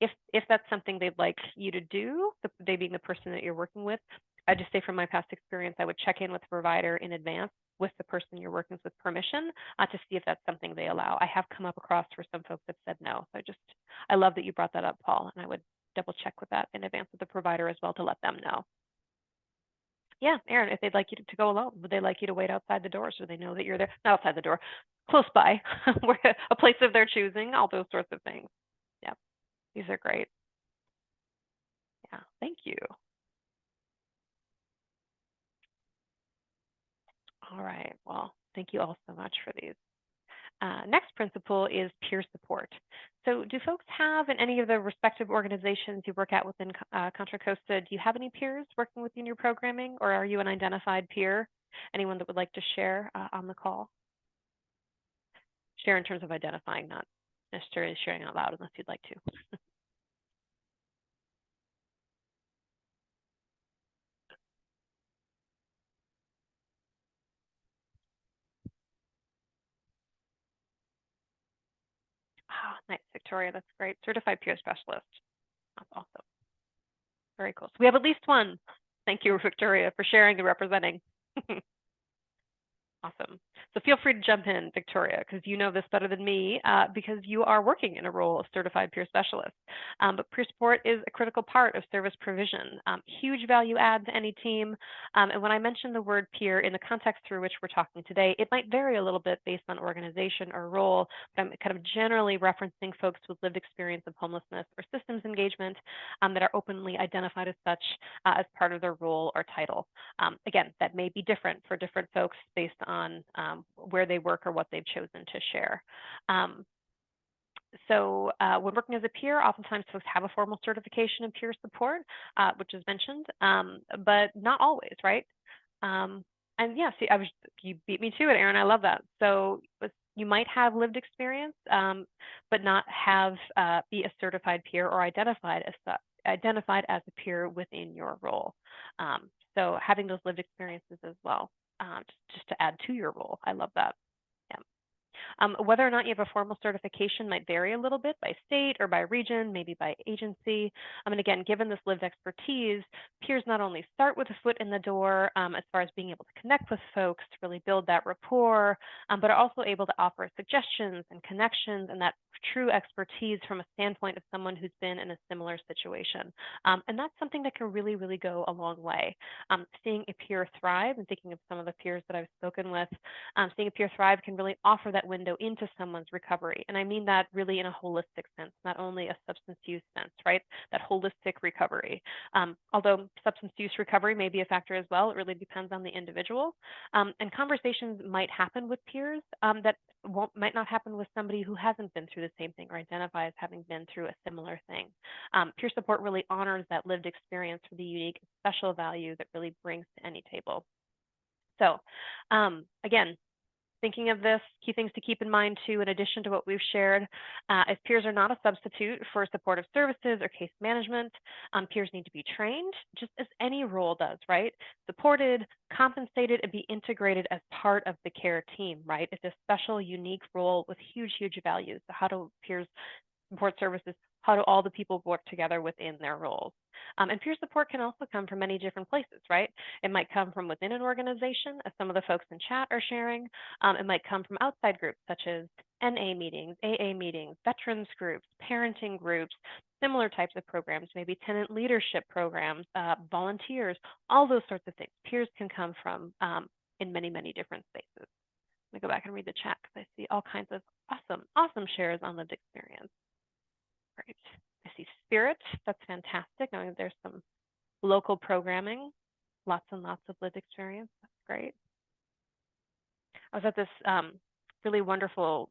if that's something they'd like you to do, they being the person that you're working with, I just say from my past experience, I would check in with the provider in advance with the person you're working with permission to see if that's something they allow. I have come up across where some folks have said no. So I love that you brought that up, Paul, and I would double check with that in advance with the provider as well to let them know. Yeah, Aaron, if they'd like you to go alone, would they like you to wait outside the door so they know that you're there? Not outside the door, close by, a place of their choosing, all those sorts of things. Yeah, these are great. Yeah, thank you. All right, well, thank you all so much for these. Next principle is peer support. So do folks have in any of the respective organizations you work at within Contra Costa, do you have any peers working with you in your programming, or are you an identified peer? Anyone that would like to share on the call? Share in terms of identifying, not necessarily sharing out loud unless you'd like to. Nice, Victoria, that's great. Certified peer specialist. That's awesome. Very cool. So we have at least one. Thank you, Victoria, for sharing and representing. Awesome. So feel free to jump in, Victoria, because you know this better than me, because you are working in a role of certified peer specialist. But peer support is a critical part of service provision, huge value add to any team. And when I mention the word peer in the context through which we're talking today, it might vary a little bit based on organization or role, but I'm kind of generally referencing folks with lived experience of homelessness or systems engagement that are openly identified as such as part of their role or title. Again, that may be different for different folks based on where they work or what they've chosen to share. So when working as a peer, oftentimes folks have a formal certification in peer support, which is mentioned, but not always, right? And yeah, see, you beat me to it, Aaron. I love that. So you might have lived experience, but not have be a certified peer or identified as a peer within your role. So having those lived experiences as well, just to add to your role. I love that. Whether or not you have a formal certification might vary a little bit by state or by region, maybe by agency. And again, given this lived expertise, peers not only start with a foot in the door as far as being able to connect with folks, to really build that rapport, but are also able to offer suggestions and connections and that true expertise from a standpoint of someone who's been in a similar situation. And that's something that can really, really go a long way. Seeing a peer thrive and thinking of some of the peers that I've spoken with, seeing a peer thrive can really offer that window into someone's recovery. And I mean that really in a holistic sense, not only a substance use sense, right? That holistic recovery. Although substance use recovery may be a factor as well, it really depends on the individual. And conversations might happen with peers that might not happen with somebody who hasn't been through the same thing or identify as having been through a similar thing. Peer support really honors that lived experience for the unique special value that really brings to any table. So again, thinking of this, key things to keep in mind too, in addition to what we've shared, as peers are not a substitute for supportive services or case management. Peers need to be trained, just as any role does, right? Supported, compensated, and be integrated as part of the care team, right? It's a special, unique role with huge, huge values. So how do peers support services, how do all the people work together within their roles? And peer support can also come from many different places, right? It might come from within an organization, as some of the folks in chat are sharing. It might come from outside groups, such as NA meetings, AA meetings, veterans groups, parenting groups, similar types of programs, maybe tenant leadership programs, volunteers, all those sorts of things. Peers can come from in many, many different spaces. Let me go back and read the chat because I see all kinds of awesome shares on lived experience. Great. I see spirit. That's fantastic. Knowing there's some local programming, lots and lots of lived experience. That's great. I was at this really wonderful,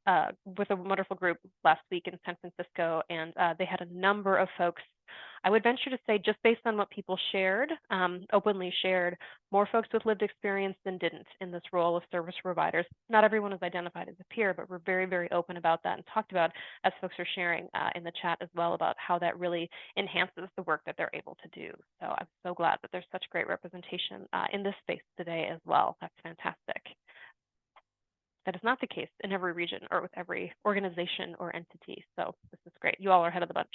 with a wonderful group last week in San Francisco, and they had a number of folks. I would venture to say, just based on what people shared, openly shared, more folks with lived experience than didn't in this role of service providers. Not everyone is identified as a peer, but we're very, very open about that and talked about, as folks are sharing in the chat as well, about how that really enhances the work that they're able to do. So I'm so glad that there's such great representation in this space today as well. That's fantastic. That is not the case in every region or with every organization or entity. So this is great. You all are ahead of the bunch.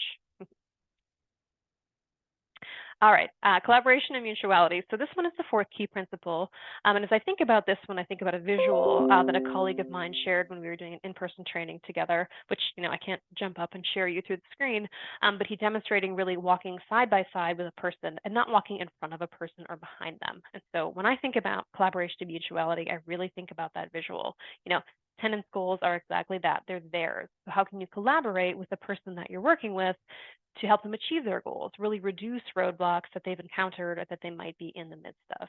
All right, collaboration and mutuality. So this one is the fourth key principle. And as I think about this one, I think about a visual that a colleague of mine shared when we were doing an in-person training together, which, I can't jump up and share you through the screen, but he demonstrating really walking side by side with a person and not walking in front of a person or behind them. And so when I think about collaboration and mutuality, I really think about that visual. Tenants' goals are exactly that. They're theirs. So how can you collaborate with the person that you're working with to help them achieve their goals, really reduce roadblocks that they've encountered or that they might be in the midst of?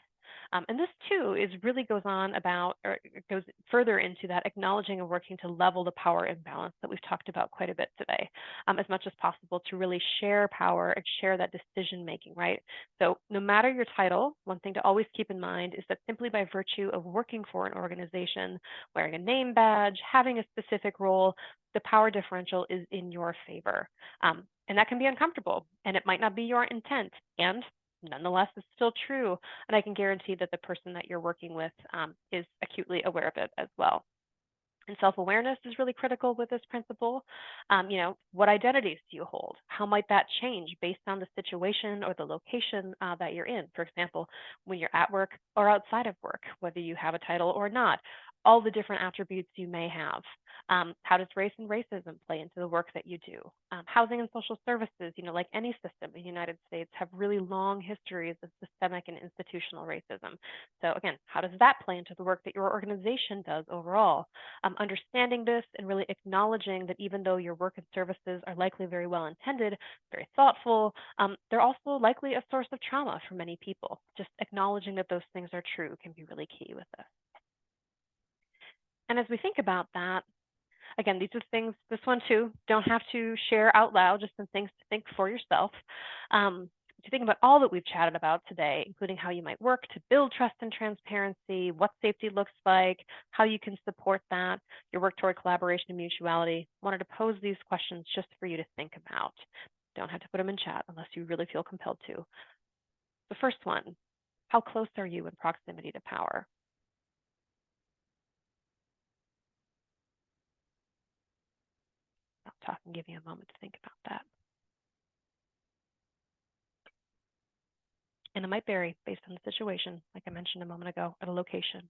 And this too really goes on about, or it goes further into that acknowledging and working to level the power imbalance that we've talked about quite a bit today, as much as possible to really share power and share that decision making, right? So no matter your title, one thing to always keep in mind is that simply by virtue of working for an organization, wearing a name badge, having a specific role, the power differential is in your favor. And that can be uncomfortable, and it might not be your intent. And nonetheless, it's still true. And I can guarantee that the person that you're working with is acutely aware of it as well. And self-awareness is really critical with this principle. What identities do you hold? How might that change based on the situation or the location that you're in? For example, when you're at work or outside of work, whether you have a title or not, all the different attributes you may have. How does race and racism play into the work that you do? Housing and social services, like any system in the United States, have really long histories of systemic and institutional racism. So again, how does that play into the work that your organization does overall? Understanding this and really acknowledging that even though your work and services are likely very well intended, very thoughtful, they're also likely a source of trauma for many people. Just acknowledging that those things are true can be really key with this. And as we think about that, again, these are things, this one too, don't have to share out loud, just some things to think for yourself. To think about all that we've chatted about today, including how you might work to build trust and transparency, what safety looks like, how you can support that, your work toward collaboration and mutuality. Wanted to pose these questions just for you to think about. Don't have to put them in chat unless you really feel compelled to. The first one, how close are you in proximity to power? I'll talk and give you a moment to think about that. And it might vary based on the situation, like I mentioned a moment ago, at a location.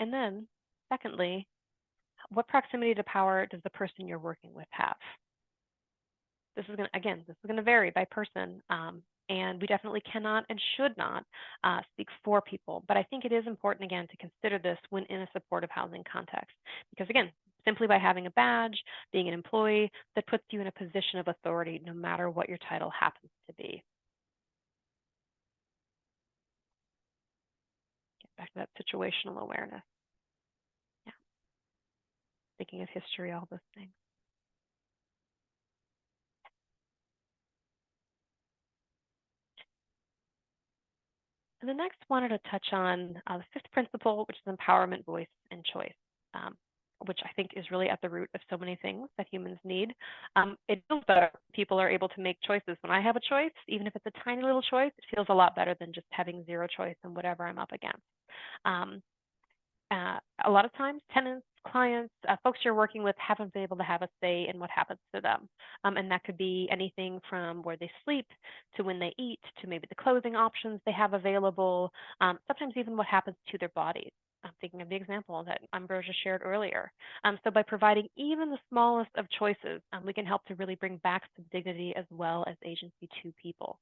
And then, secondly, what proximity to power does the person you're working with have? This is going to vary by person, and we definitely cannot and should not speak for people. But I think it is important, again, to consider this when in a supportive housing context. Because again, simply by having a badge, being an employee, that puts you in a position of authority no matter what your title happens to be. Get back to that situational awareness. Yeah. Thinking of history, all those things. And the next wanted to touch on the fifth principle, which is empowerment, voice, and choice, which I think is really at the root of so many things that humans need. It feels better. People are able to make choices. When I have a choice, even if it's a tiny little choice, it feels a lot better than just having zero choice in whatever I'm up against. Um, a lot of times, tenants, clients, folks you're working with haven't been able to have a say in what happens to them. And that could be anything from where they sleep to when they eat to maybe the clothing options they have available, sometimes even what happens to their bodies. I'm thinking of the example that Ambrosia shared earlier. So by providing even the smallest of choices, we can help to really bring back some dignity as well as agency to people.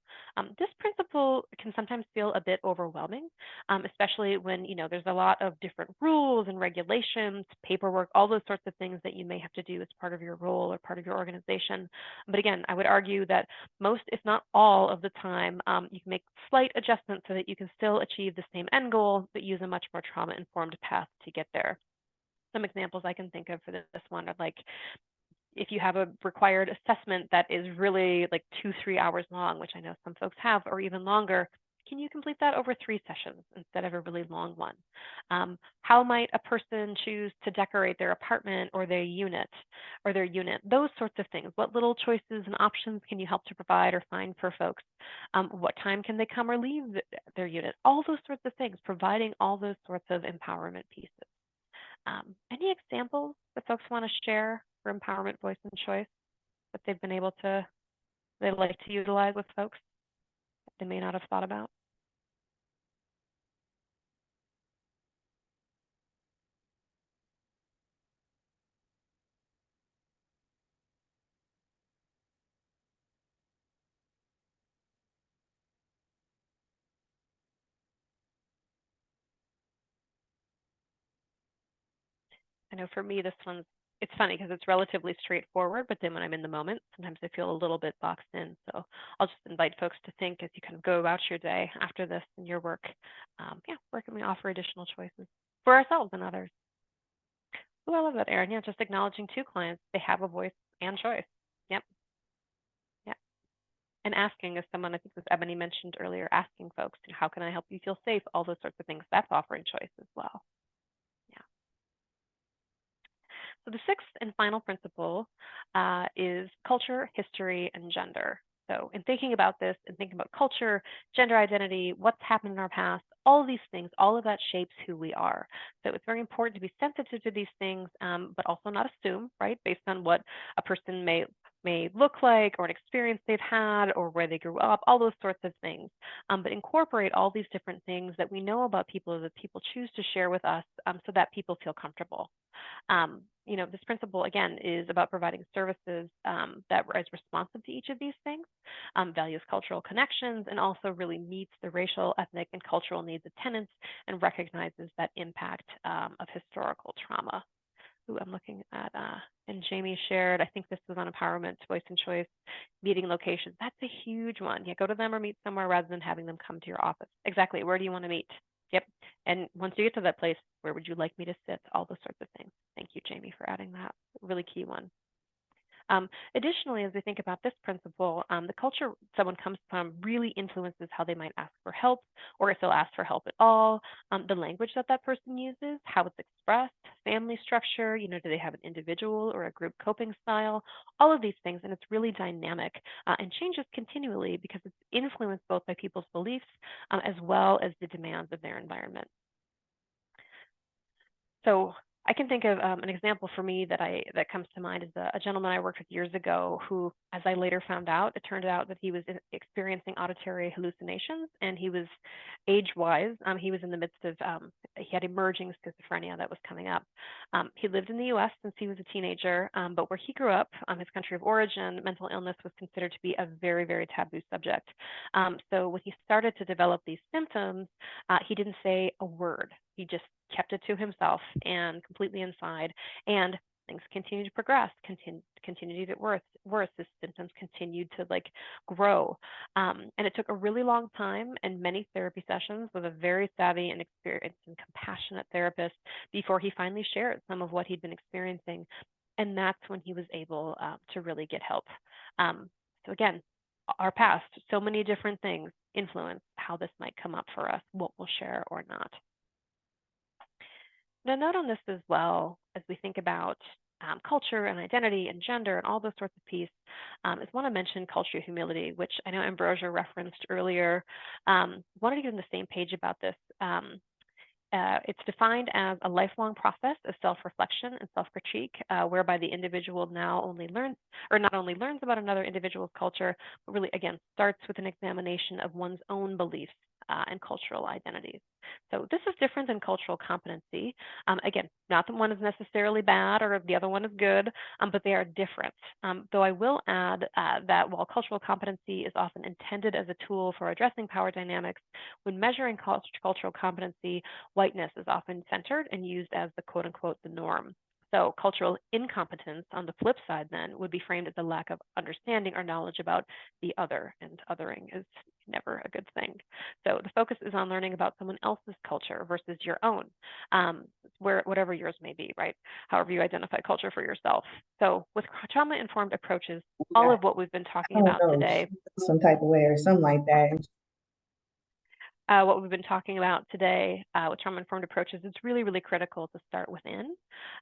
This principle can sometimes feel a bit overwhelming, especially when there's a lot of different rules and regulations, paperwork, all those sorts of things that you may have to do as part of your role or part of your organization. But again, I would argue that most, if not all of the time, you can make slight adjustments so that you can still achieve the same end goal, but use a much more trauma-informed path to get there. Some examples I can think of for this one are like, if you have a required assessment that is really like 2-3 hours long, which I know some folks have, or even longer, can you complete that over 3 sessions instead of a really long one? How might a person choose to decorate their apartment or their unit? Those sorts of things. What little choices and options can you help to provide or find for folks? What time can they come or leave their unit? All those sorts of things, providing all those sorts of empowerment pieces. Any examples that folks want to share for empowerment, voice, and choice that they've been able to, they like to utilize with folks that they may not have thought about? I know for me, this one's, it's funny because it's relatively straightforward, but then when I'm in the moment, sometimes I feel a little bit boxed in. So I'll just invite folks to think as you kind of go about your day after this and your work. Where can we offer additional choices for ourselves and others? Oh, I love that, Erin. Yeah, just acknowledging to clients they have a voice and choice. Yep. Yep. And asking, as someone, I think it was Ebony mentioned earlier, asking folks, how can I help you feel safe? All those sorts of things. That's offering choice as well. Yeah. So the sixth and final principle is culture, history, and gender. So in thinking about this and thinking about culture, gender identity, what's happened in our past, all of these things, all of that shapes who we are. So it's very important to be sensitive to these things, but also not assume, right, based on what a person may look like or an experience they've had or where they grew up, all those sorts of things. But incorporate all these different things that we know about people that people choose to share with us so that people feel comfortable. This principle, again, is about providing services that is responsive to each of these things, values cultural connections, and also really meets the racial, ethnic, and cultural needs of tenants and recognizes that impact of historical trauma. Ooh, I'm looking at, and Jamie shared, I think this was on empowerment, voice and choice, meeting locations. That's a huge one. Yeah, go to them or meet somewhere rather than having them come to your office. Exactly. Where do you want to meet? Yep. And once you get to that place, where would you like me to sit? All those sorts of things. Thank you, Jamie, for adding that. Really key one. Additionally, as we think about this principle, the culture someone comes from really influences how they might ask for help, or if they'll ask for help at all, the language that that person uses, how it's expressed, family structure, do they have an individual or a group coping style, all of these things. And it's really dynamic and changes continually because it's influenced both by people's beliefs as well as the demands of their environment. So I can think of an example for me that comes to mind is a gentleman I worked with years ago who, as I later found out, it turned out that he was experiencing auditory hallucinations, and he was age-wise, he was in the midst of, he had emerging schizophrenia that was coming up. He lived in the U.S. since he was a teenager, but where he grew up, his country of origin, mental illness was considered to be a very, very taboo subject. So when he started to develop these symptoms, he didn't say a word. He just kept it to himself and completely inside. And things continued to progress, continued to get worse. His symptoms continued to grow. And it took a really long time and many therapy sessions with a very savvy and experienced and compassionate therapist before he finally shared some of what he'd been experiencing. And that's when he was able to really get help. So again, our past, so many different things influence how this might come up for us, what we'll share or not. Now, note on this as well, as we think about culture and identity and gender and all those sorts of pieces, is want to mention culture humility, which I know Ambrosia referenced earlier. Wanted to get on the same page about this. It's defined as a lifelong process of self-reflection and self-critique, whereby the individual now only learns, or not only learns about another individual's culture, but really, again, starts with an examination of one's own beliefs and cultural identities. So this is different than cultural competency. Again, not that one is necessarily bad or the other one is good, but they are different. Though I will add that while cultural competency is often intended as a tool for addressing power dynamics, when measuring cultural competency, whiteness is often centered and used as the quote unquote the norm. So cultural incompetence on the flip side then would be framed as a lack of understanding or knowledge about the other, and othering is never a good thing. So the focus is on learning about someone else's culture versus your own, whatever yours may be, right? However you identify culture for yourself. So with trauma-informed approaches, all of what we've been talking about today, some type of way or something like that. what we've been talking about today with trauma-informed approaches, it's really, really critical to start within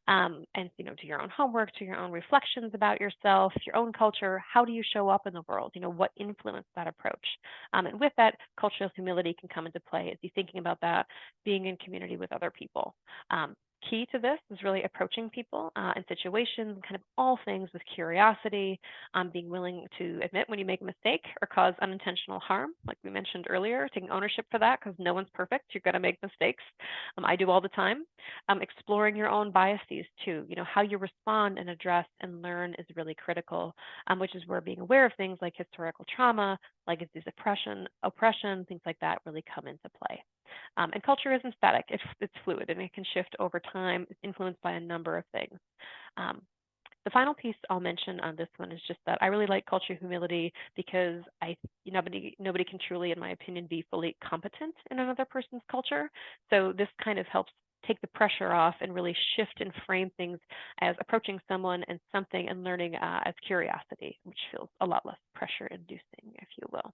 and, do your own homework, do your own reflections about yourself, your own culture. How do you show up in the world? What influenced that approach? And with that, cultural humility can come into play as you're thinking about that, being in community with other people. Key to this is really approaching people and situations, kind of all things with curiosity, being willing to admit when you make a mistake or cause unintentional harm, like we mentioned earlier, taking ownership for that because no one's perfect. You're going to make mistakes. I do all the time. Exploring your own biases too. How you respond and address and learn is really critical, which is where being aware of things like historical trauma, legacies of oppression, things like that really come into play. And culture isn't static, it's fluid and it can shift over time. It's influenced by a number of things. The final piece I'll mention on this one is just that I really like culture humility because nobody can truly, in my opinion, be fully competent in another person's culture. So this kind of helps take the pressure off and really shift and frame things as approaching someone and something and learning as curiosity, which feels a lot less pressure inducing, if you will.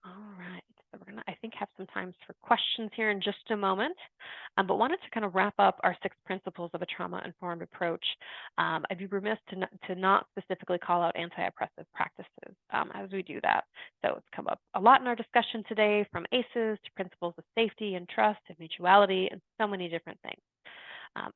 All right, so we're gonna, I think, have some time for questions here in just a moment, but wanted to kind of wrap up our 6 principles of a trauma-informed approach. I'd be remiss to not specifically call out anti-oppressive practices as we do that. So it's come up a lot in our discussion today, from ACEs to principles of safety and trust and mutuality and so many different things.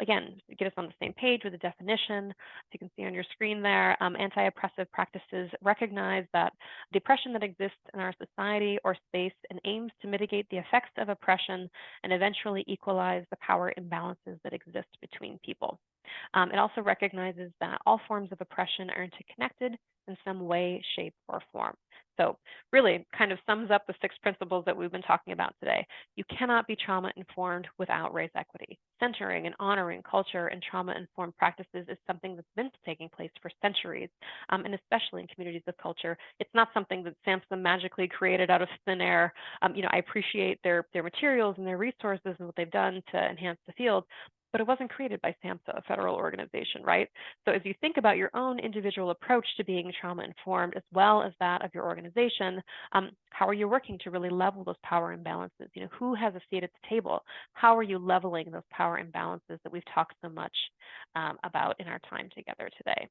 Again, to get us on the same page with the definition, as you can see on your screen there, anti-oppressive practices recognize that the oppression that exists in our society or space and aims to mitigate the effects of oppression and eventually equalize the power imbalances that exist between people. It also recognizes that all forms of oppression are interconnected in some way, shape, or form. So really kind of sums up the 6 principles that we've been talking about today. You cannot be trauma-informed without race equity. Centering and honoring culture and trauma-informed practices is something that's been taking place for centuries, and especially in communities of culture. It's not something that SAMHSA magically created out of thin air. I appreciate their materials and their resources and what they've done to enhance the field, but it wasn't created by SAMHSA, a federal organization, right? So as you think about your own individual approach to being trauma-informed, as well as that of your organization, how are you working to really level those power imbalances? Who has a seat at the table? How are you leveling those power imbalances that we've talked so much about in our time together today?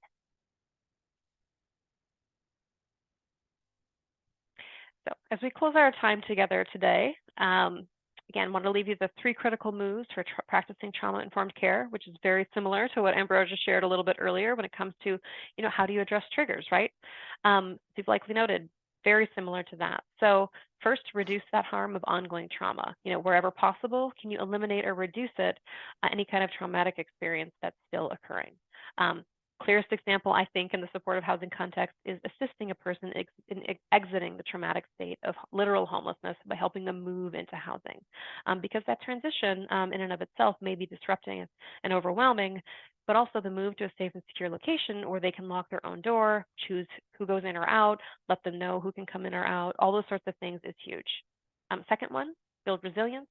So as we close our time together today, again, want to leave you the 3 critical moves for practicing trauma-informed care, which is very similar to what Ambrosia shared a little bit earlier when it comes to, how do you address triggers, right? You've likely noted, very similar to that. So first, reduce that harm of ongoing trauma. Wherever possible, can you eliminate or reduce it, any kind of traumatic experience that's still occurring? Clearest example, I think, in the supportive housing context is assisting a person in exiting the traumatic state of literal homelessness by helping them move into housing. Because that transition in and of itself may be disrupting and overwhelming, but also the move to a safe and secure location where they can lock their own door, choose who goes in or out, let them know who can come in or out, all those sorts of things is huge. Second one, build resilience.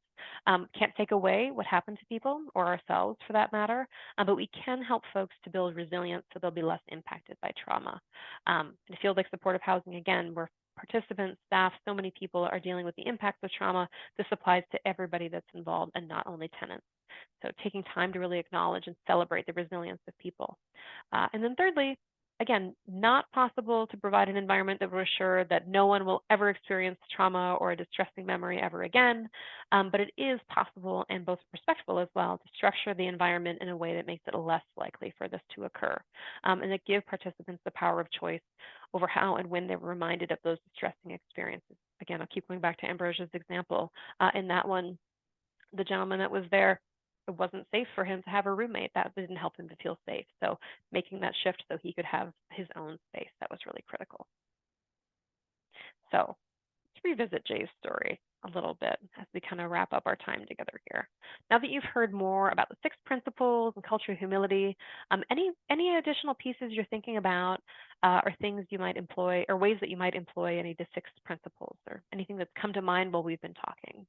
Can't take away what happened to people or ourselves for that matter, but we can help folks to build resilience so they'll be less impacted by trauma. In a field like supportive housing, again, where participants, staff, so many people are dealing with the impacts of trauma, this applies to everybody that's involved and not only tenants. So taking time to really acknowledge and celebrate the resilience of people. And then thirdly, again, not possible to provide an environment that will assure that no one will ever experience trauma or a distressing memory ever again, but it is possible and both respectful as well to structure the environment in a way that makes it less likely for this to occur, and to give participants the power of choice over how and when they're reminded of those distressing experiences. Again, I'll keep going back to Ambrosia's example. In that one, the gentleman that was there, it wasn't safe for him to have a roommate. That didn't help him to feel safe. So making that shift so he could have his own space, that was really critical. So let's revisit Jay's story a little bit as we kind of wrap up our time together here. Now that you've heard more about the 6 principles and culture of humility, any additional pieces you're thinking about, or things you might employ, or ways that you might employ any of the 6 principles, or anything that's come to mind while we've been talking?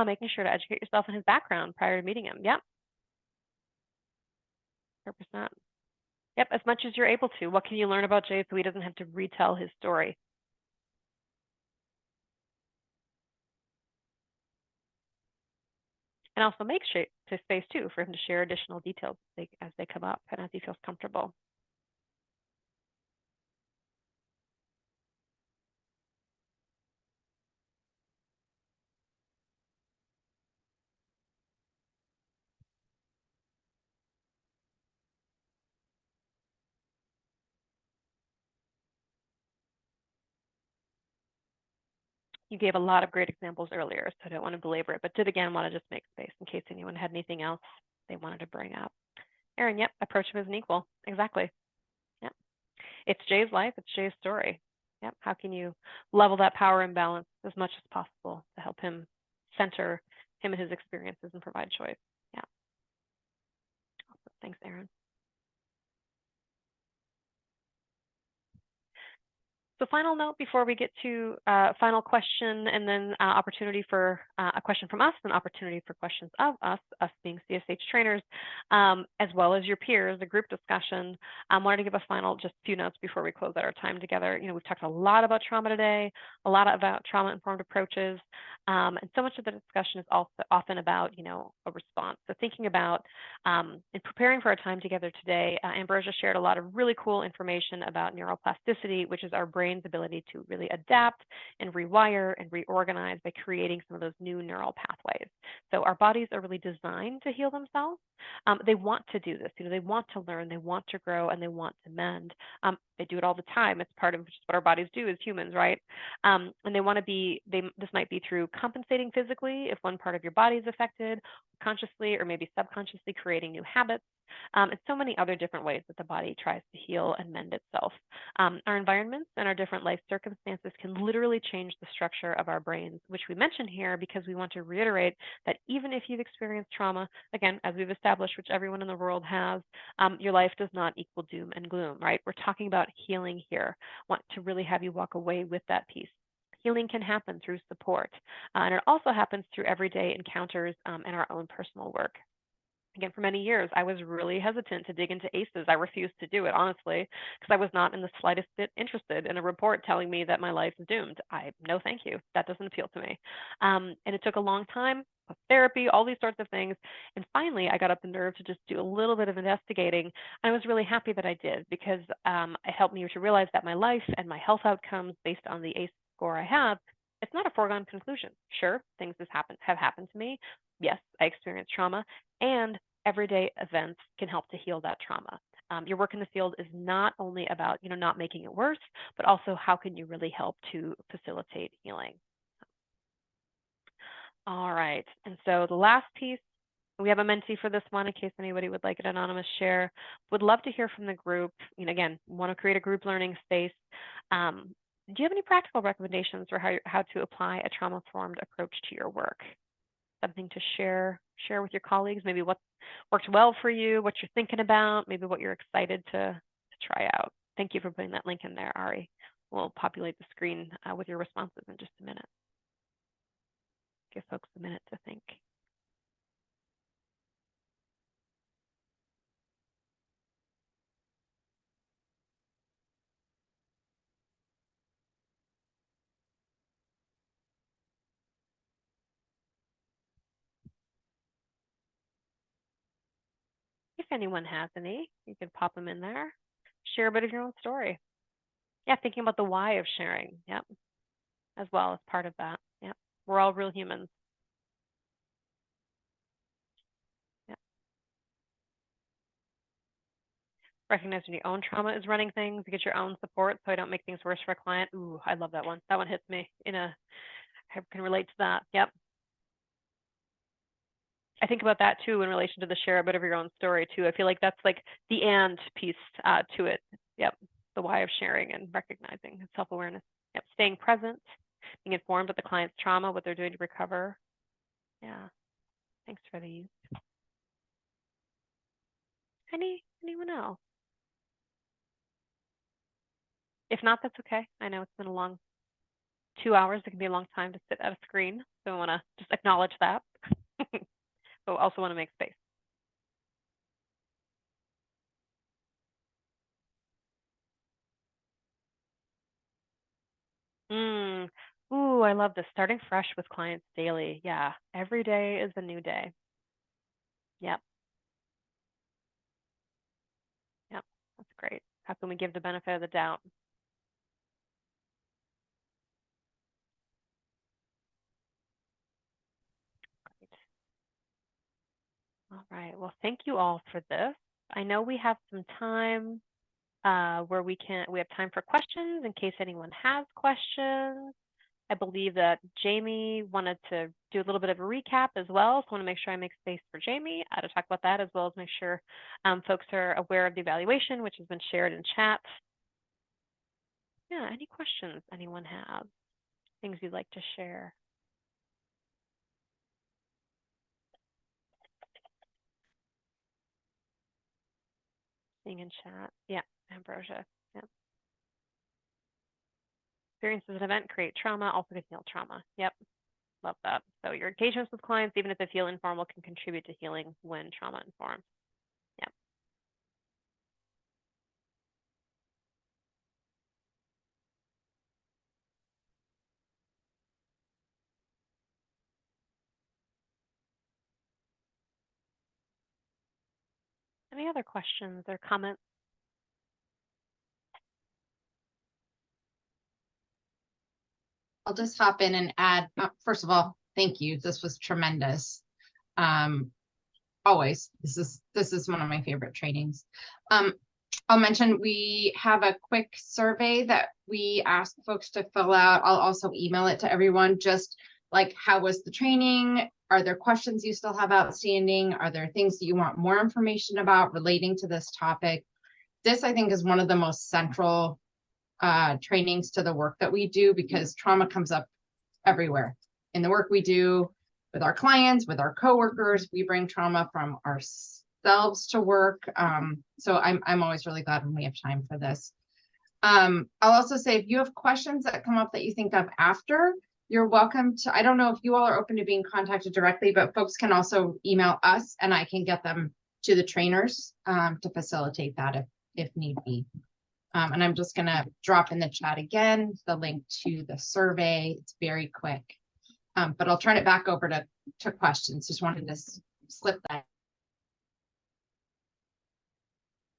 Making sure to educate yourself in his background prior to meeting him. Yep. 100%. Yep, as much as you're able to. What can you learn about Jay so he doesn't have to retell his story? And also make space too for him to share additional details as they come up and as he feels comfortable. You gave a lot of great examples earlier, so I don't want to belabor it, but did again want to just make space in case anyone had anything else they wanted to bring up. Erin, yep, approach him as an equal. Exactly. Yep. It's Jay's life, it's Jay's story. Yep. How can you level that power imbalance as much as possible to help him center him and his experiences and provide choice? Yeah. Awesome. Thanks, Erin. So final note before we get to final question, and then opportunity for a question from us, and opportunity for questions of us being CSH trainers, as well as your peers, a group discussion. I wanted to give a final just few notes before we close out our time together. You know, we've talked a lot about trauma today, a lot about trauma-informed approaches, and so much of the discussion is also often about, you know, a response. So thinking about, in preparing for our time together today, Ambrosia shared a lot of really cool information about neuroplasticity, which is our brain's ability to really adapt and rewire and reorganize by creating some of those new neural pathways. So our bodies are really designed to heal themselves. They want to do this. You know, they want to learn, they want to grow, and they want to mend. They do it all the time. It's part of just what our bodies do as humans, right? And they want to be. This might be through compensating physically if one part of your body is affected, consciously or maybe subconsciously creating new habits. And so many other different ways that the body tries to heal and mend itself. Our environments and our different life circumstances can literally change the structure of our brains, which we mention here because we want to reiterate that even if you've experienced trauma, again, as we've established, which everyone in the world has, your life does not equal doom and gloom, right? We're talking about healing here. Want to really have you walk away with that piece. Healing can happen through support, and it also happens through everyday encounters and our own personal work. Again, for many years, I was really hesitant to dig into ACEs. I refused to do it, honestly, because I was not in the slightest bit interested in a report telling me that my life is doomed. No, thank you. That doesn't appeal to me. And it took a long time, therapy, all these sorts of things. And finally, I got up the nerve to just do a little bit of investigating. And I was really happy that I did because it helped me to realize that my life and my health outcomes based on the ACE score I have, it's not a foregone conclusion. Sure, things have happened to me. Yes, I experienced trauma, and everyday events can help to heal that trauma. Your work in the field is not only about, you know, not making it worse, but also how can you really help to facilitate healing. All right, and so the last piece, we have a mentee for this one in case anybody would like an anonymous share. Would love to hear from the group. You know, again, want to create a group learning space. Do you have any practical recommendations for how to apply a trauma-informed approach to your work? Something to share with your colleagues, maybe what worked well for you, what you're thinking about, maybe what you're excited to try out. Thank you for putting that link in there, Ari. We'll populate the screen with your responses in just a minute. Give folks a minute to think. If anyone has any, you can pop them in there. Share a bit of your own story. Yeah, thinking about the why of sharing. Yep. As well as part of that. Yep. We're all real humans. Yep. Recognize when your own trauma is running things, get your own support so I don't make things worse for a client. Ooh, I love that one. That one hits me I can relate to that. Yep. I think about that too in relation to the share a bit of your own story too. I feel like that's like the and piece to it. Yep. The why of sharing and recognizing self-awareness. Yep. Staying present, being informed of the client's trauma, what they're doing to recover. Yeah. Thanks for these. Anyone else? If not, that's okay. I know it's been a long 2 hours. It can be a long time to sit at a screen. So I want to just acknowledge that, but also want to make space. Ooh, I love this. Starting fresh with clients daily. Yeah, every day is a new day. Yep. Yep, that's great. How can we give the benefit of the doubt? Great. All right. Well, thank you all for this. I know we have some time where we have time for questions in case anyone has questions. I believe that Jamie wanted to do a little bit of a recap as well. So I want to make sure I make space for Jamie to talk about that, as well as make sure folks are aware of the evaluation, which has been shared in chat. Yeah, any questions anyone has? Things you'd like to share? Seeing in chat. Yeah, Ambrosia. Yeah. Experiences at event create trauma, also can heal trauma. Yep. Love that. So your engagements with clients, even if they feel informal, can contribute to healing when trauma informed. Yep. Any other questions or comments? I'll just hop in and add, first of all, thank you. This was tremendous. Always, this is one of my favorite trainings. I'll mention we have a quick survey that we ask folks to fill out. I'll also email it to everyone, just like, how was the training? Are there questions you still have outstanding? Are there things that you want more information about relating to this topic? This, I think, is one of the most central trainings to the work that we do, because trauma comes up everywhere in the work we do with our clients, with our coworkers. We bring trauma from ourselves to work. So I'm always really glad when we have time for this. I'll also say, if you have questions that come up that you think of after, you're welcome to, I don't know if you all are open to being contacted directly, but folks can also email us and I can get them to the trainers to facilitate that if need be. And I'm just gonna drop in the chat again, the link to the survey. It's very quick, but I'll turn it back over to questions. Just wanted to slip that.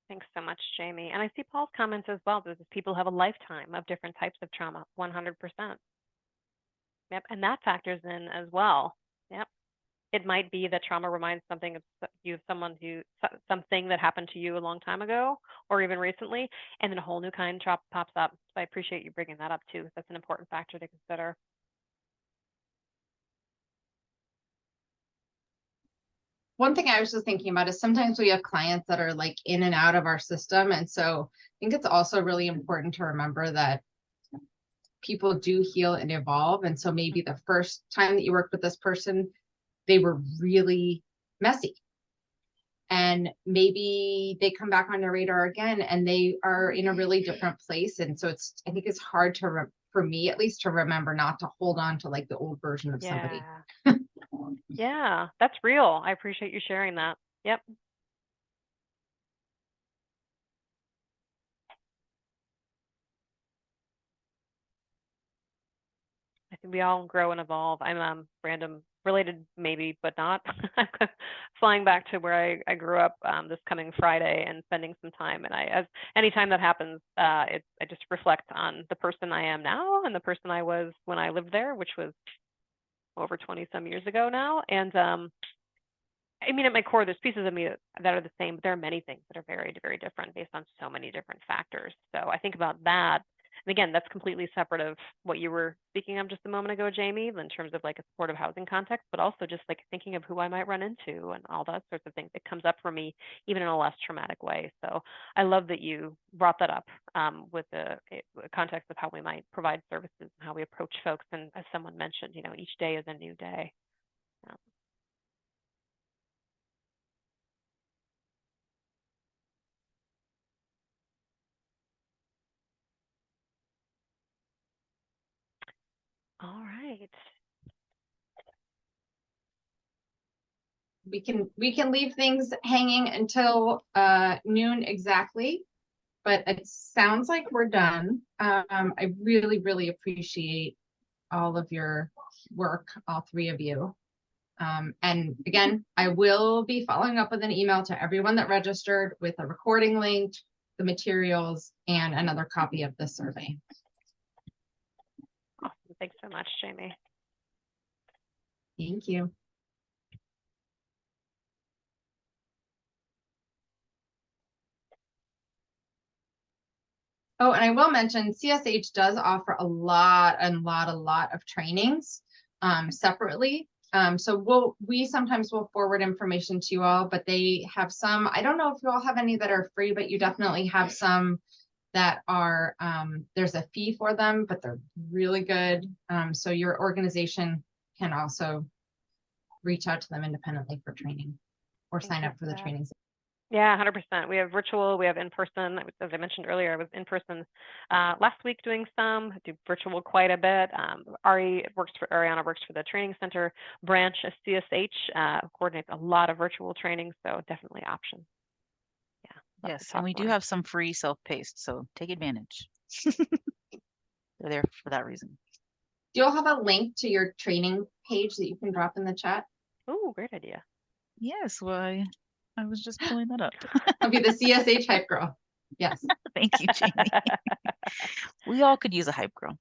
Thanks so much, Jamie. And I see Paul's comments as well. There's people who have a lifetime of different types of trauma, 100%. Yep, and that factors in as well. Yep. It might be that trauma reminds something of you of something that happened to you a long time ago, or even recently, and then a whole new kind pops up. So I appreciate you bringing that up too. That's an important factor to consider. One thing I was just thinking about is sometimes we have clients that are like in and out of our system. And so I think it's also really important to remember that people do heal and evolve. And so maybe the first time that you worked with this person, they were really messy. And maybe they come back on your radar again and they are in a really different place. And so I think it's hard to for me at least, to remember not to hold on to like the old version of somebody. Yeah. Yeah, that's real. I appreciate you sharing that. Yep. I think we all grow and evolve. I'm random related maybe, but not. I'm flying back to where I grew up this coming Friday and spending some time. And as anytime that happens, I just reflect on the person I am now and the person I was when I lived there, which was over 20 some years ago now. And I mean, at my core, there's pieces of me that are the same, but there are many things that are very, very different based on so many different factors. So I think about that. And again, that's completely separate of what you were speaking of just a moment ago, Jamie, in terms of like a supportive housing context, but also just like thinking of who I might run into and all that sorts of things. It comes up for me even in a less traumatic way. So I love that you brought that up with the context of how we might provide services and how we approach folks. And as someone mentioned, you know, each day is a new day. All right. We can leave things hanging until noon exactly, but it sounds like we're done. I really, really appreciate all of your work, all three of you. And again, I will be following up with an email to everyone that registered with a recording link, the materials, and another copy of the survey. Awesome. Thanks so much, Jamie. Thank you. Oh, and I will mention CSH does offer a lot of trainings separately. So we sometimes will forward information to you all, but they have some, I don't know if you all have any that are free, but you definitely have some that are, there's a fee for them, but they're really good. So your organization can also reach out to them independently for training or sign up for the trainings. Yeah, 100%. We have virtual, we have in person. As I mentioned earlier, I was in person last week doing some, I do virtual quite a bit. Ariana works for the training center branch of CSH, coordinates a lot of virtual training, so definitely options. Yeah. Yes, and we do have some free self-paced, so take advantage. They're there for that reason. Do you all have a link to your training page that you can drop in the chat? Oh, great idea. Yes, well, I was just pulling that up. I'll be the CSH hype girl. Yes. Thank you, Jamie. We all could use a hype girl.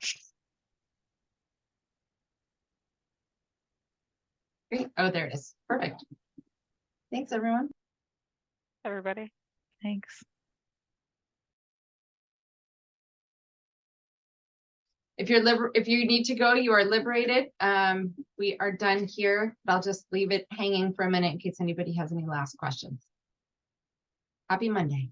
Great. Oh, there it is. Perfect. Thanks, everyone. Everybody. Thanks. If you need to go, you are liberated. We are done here, but I'll just leave it hanging for a minute in case anybody has any last questions. Happy Monday.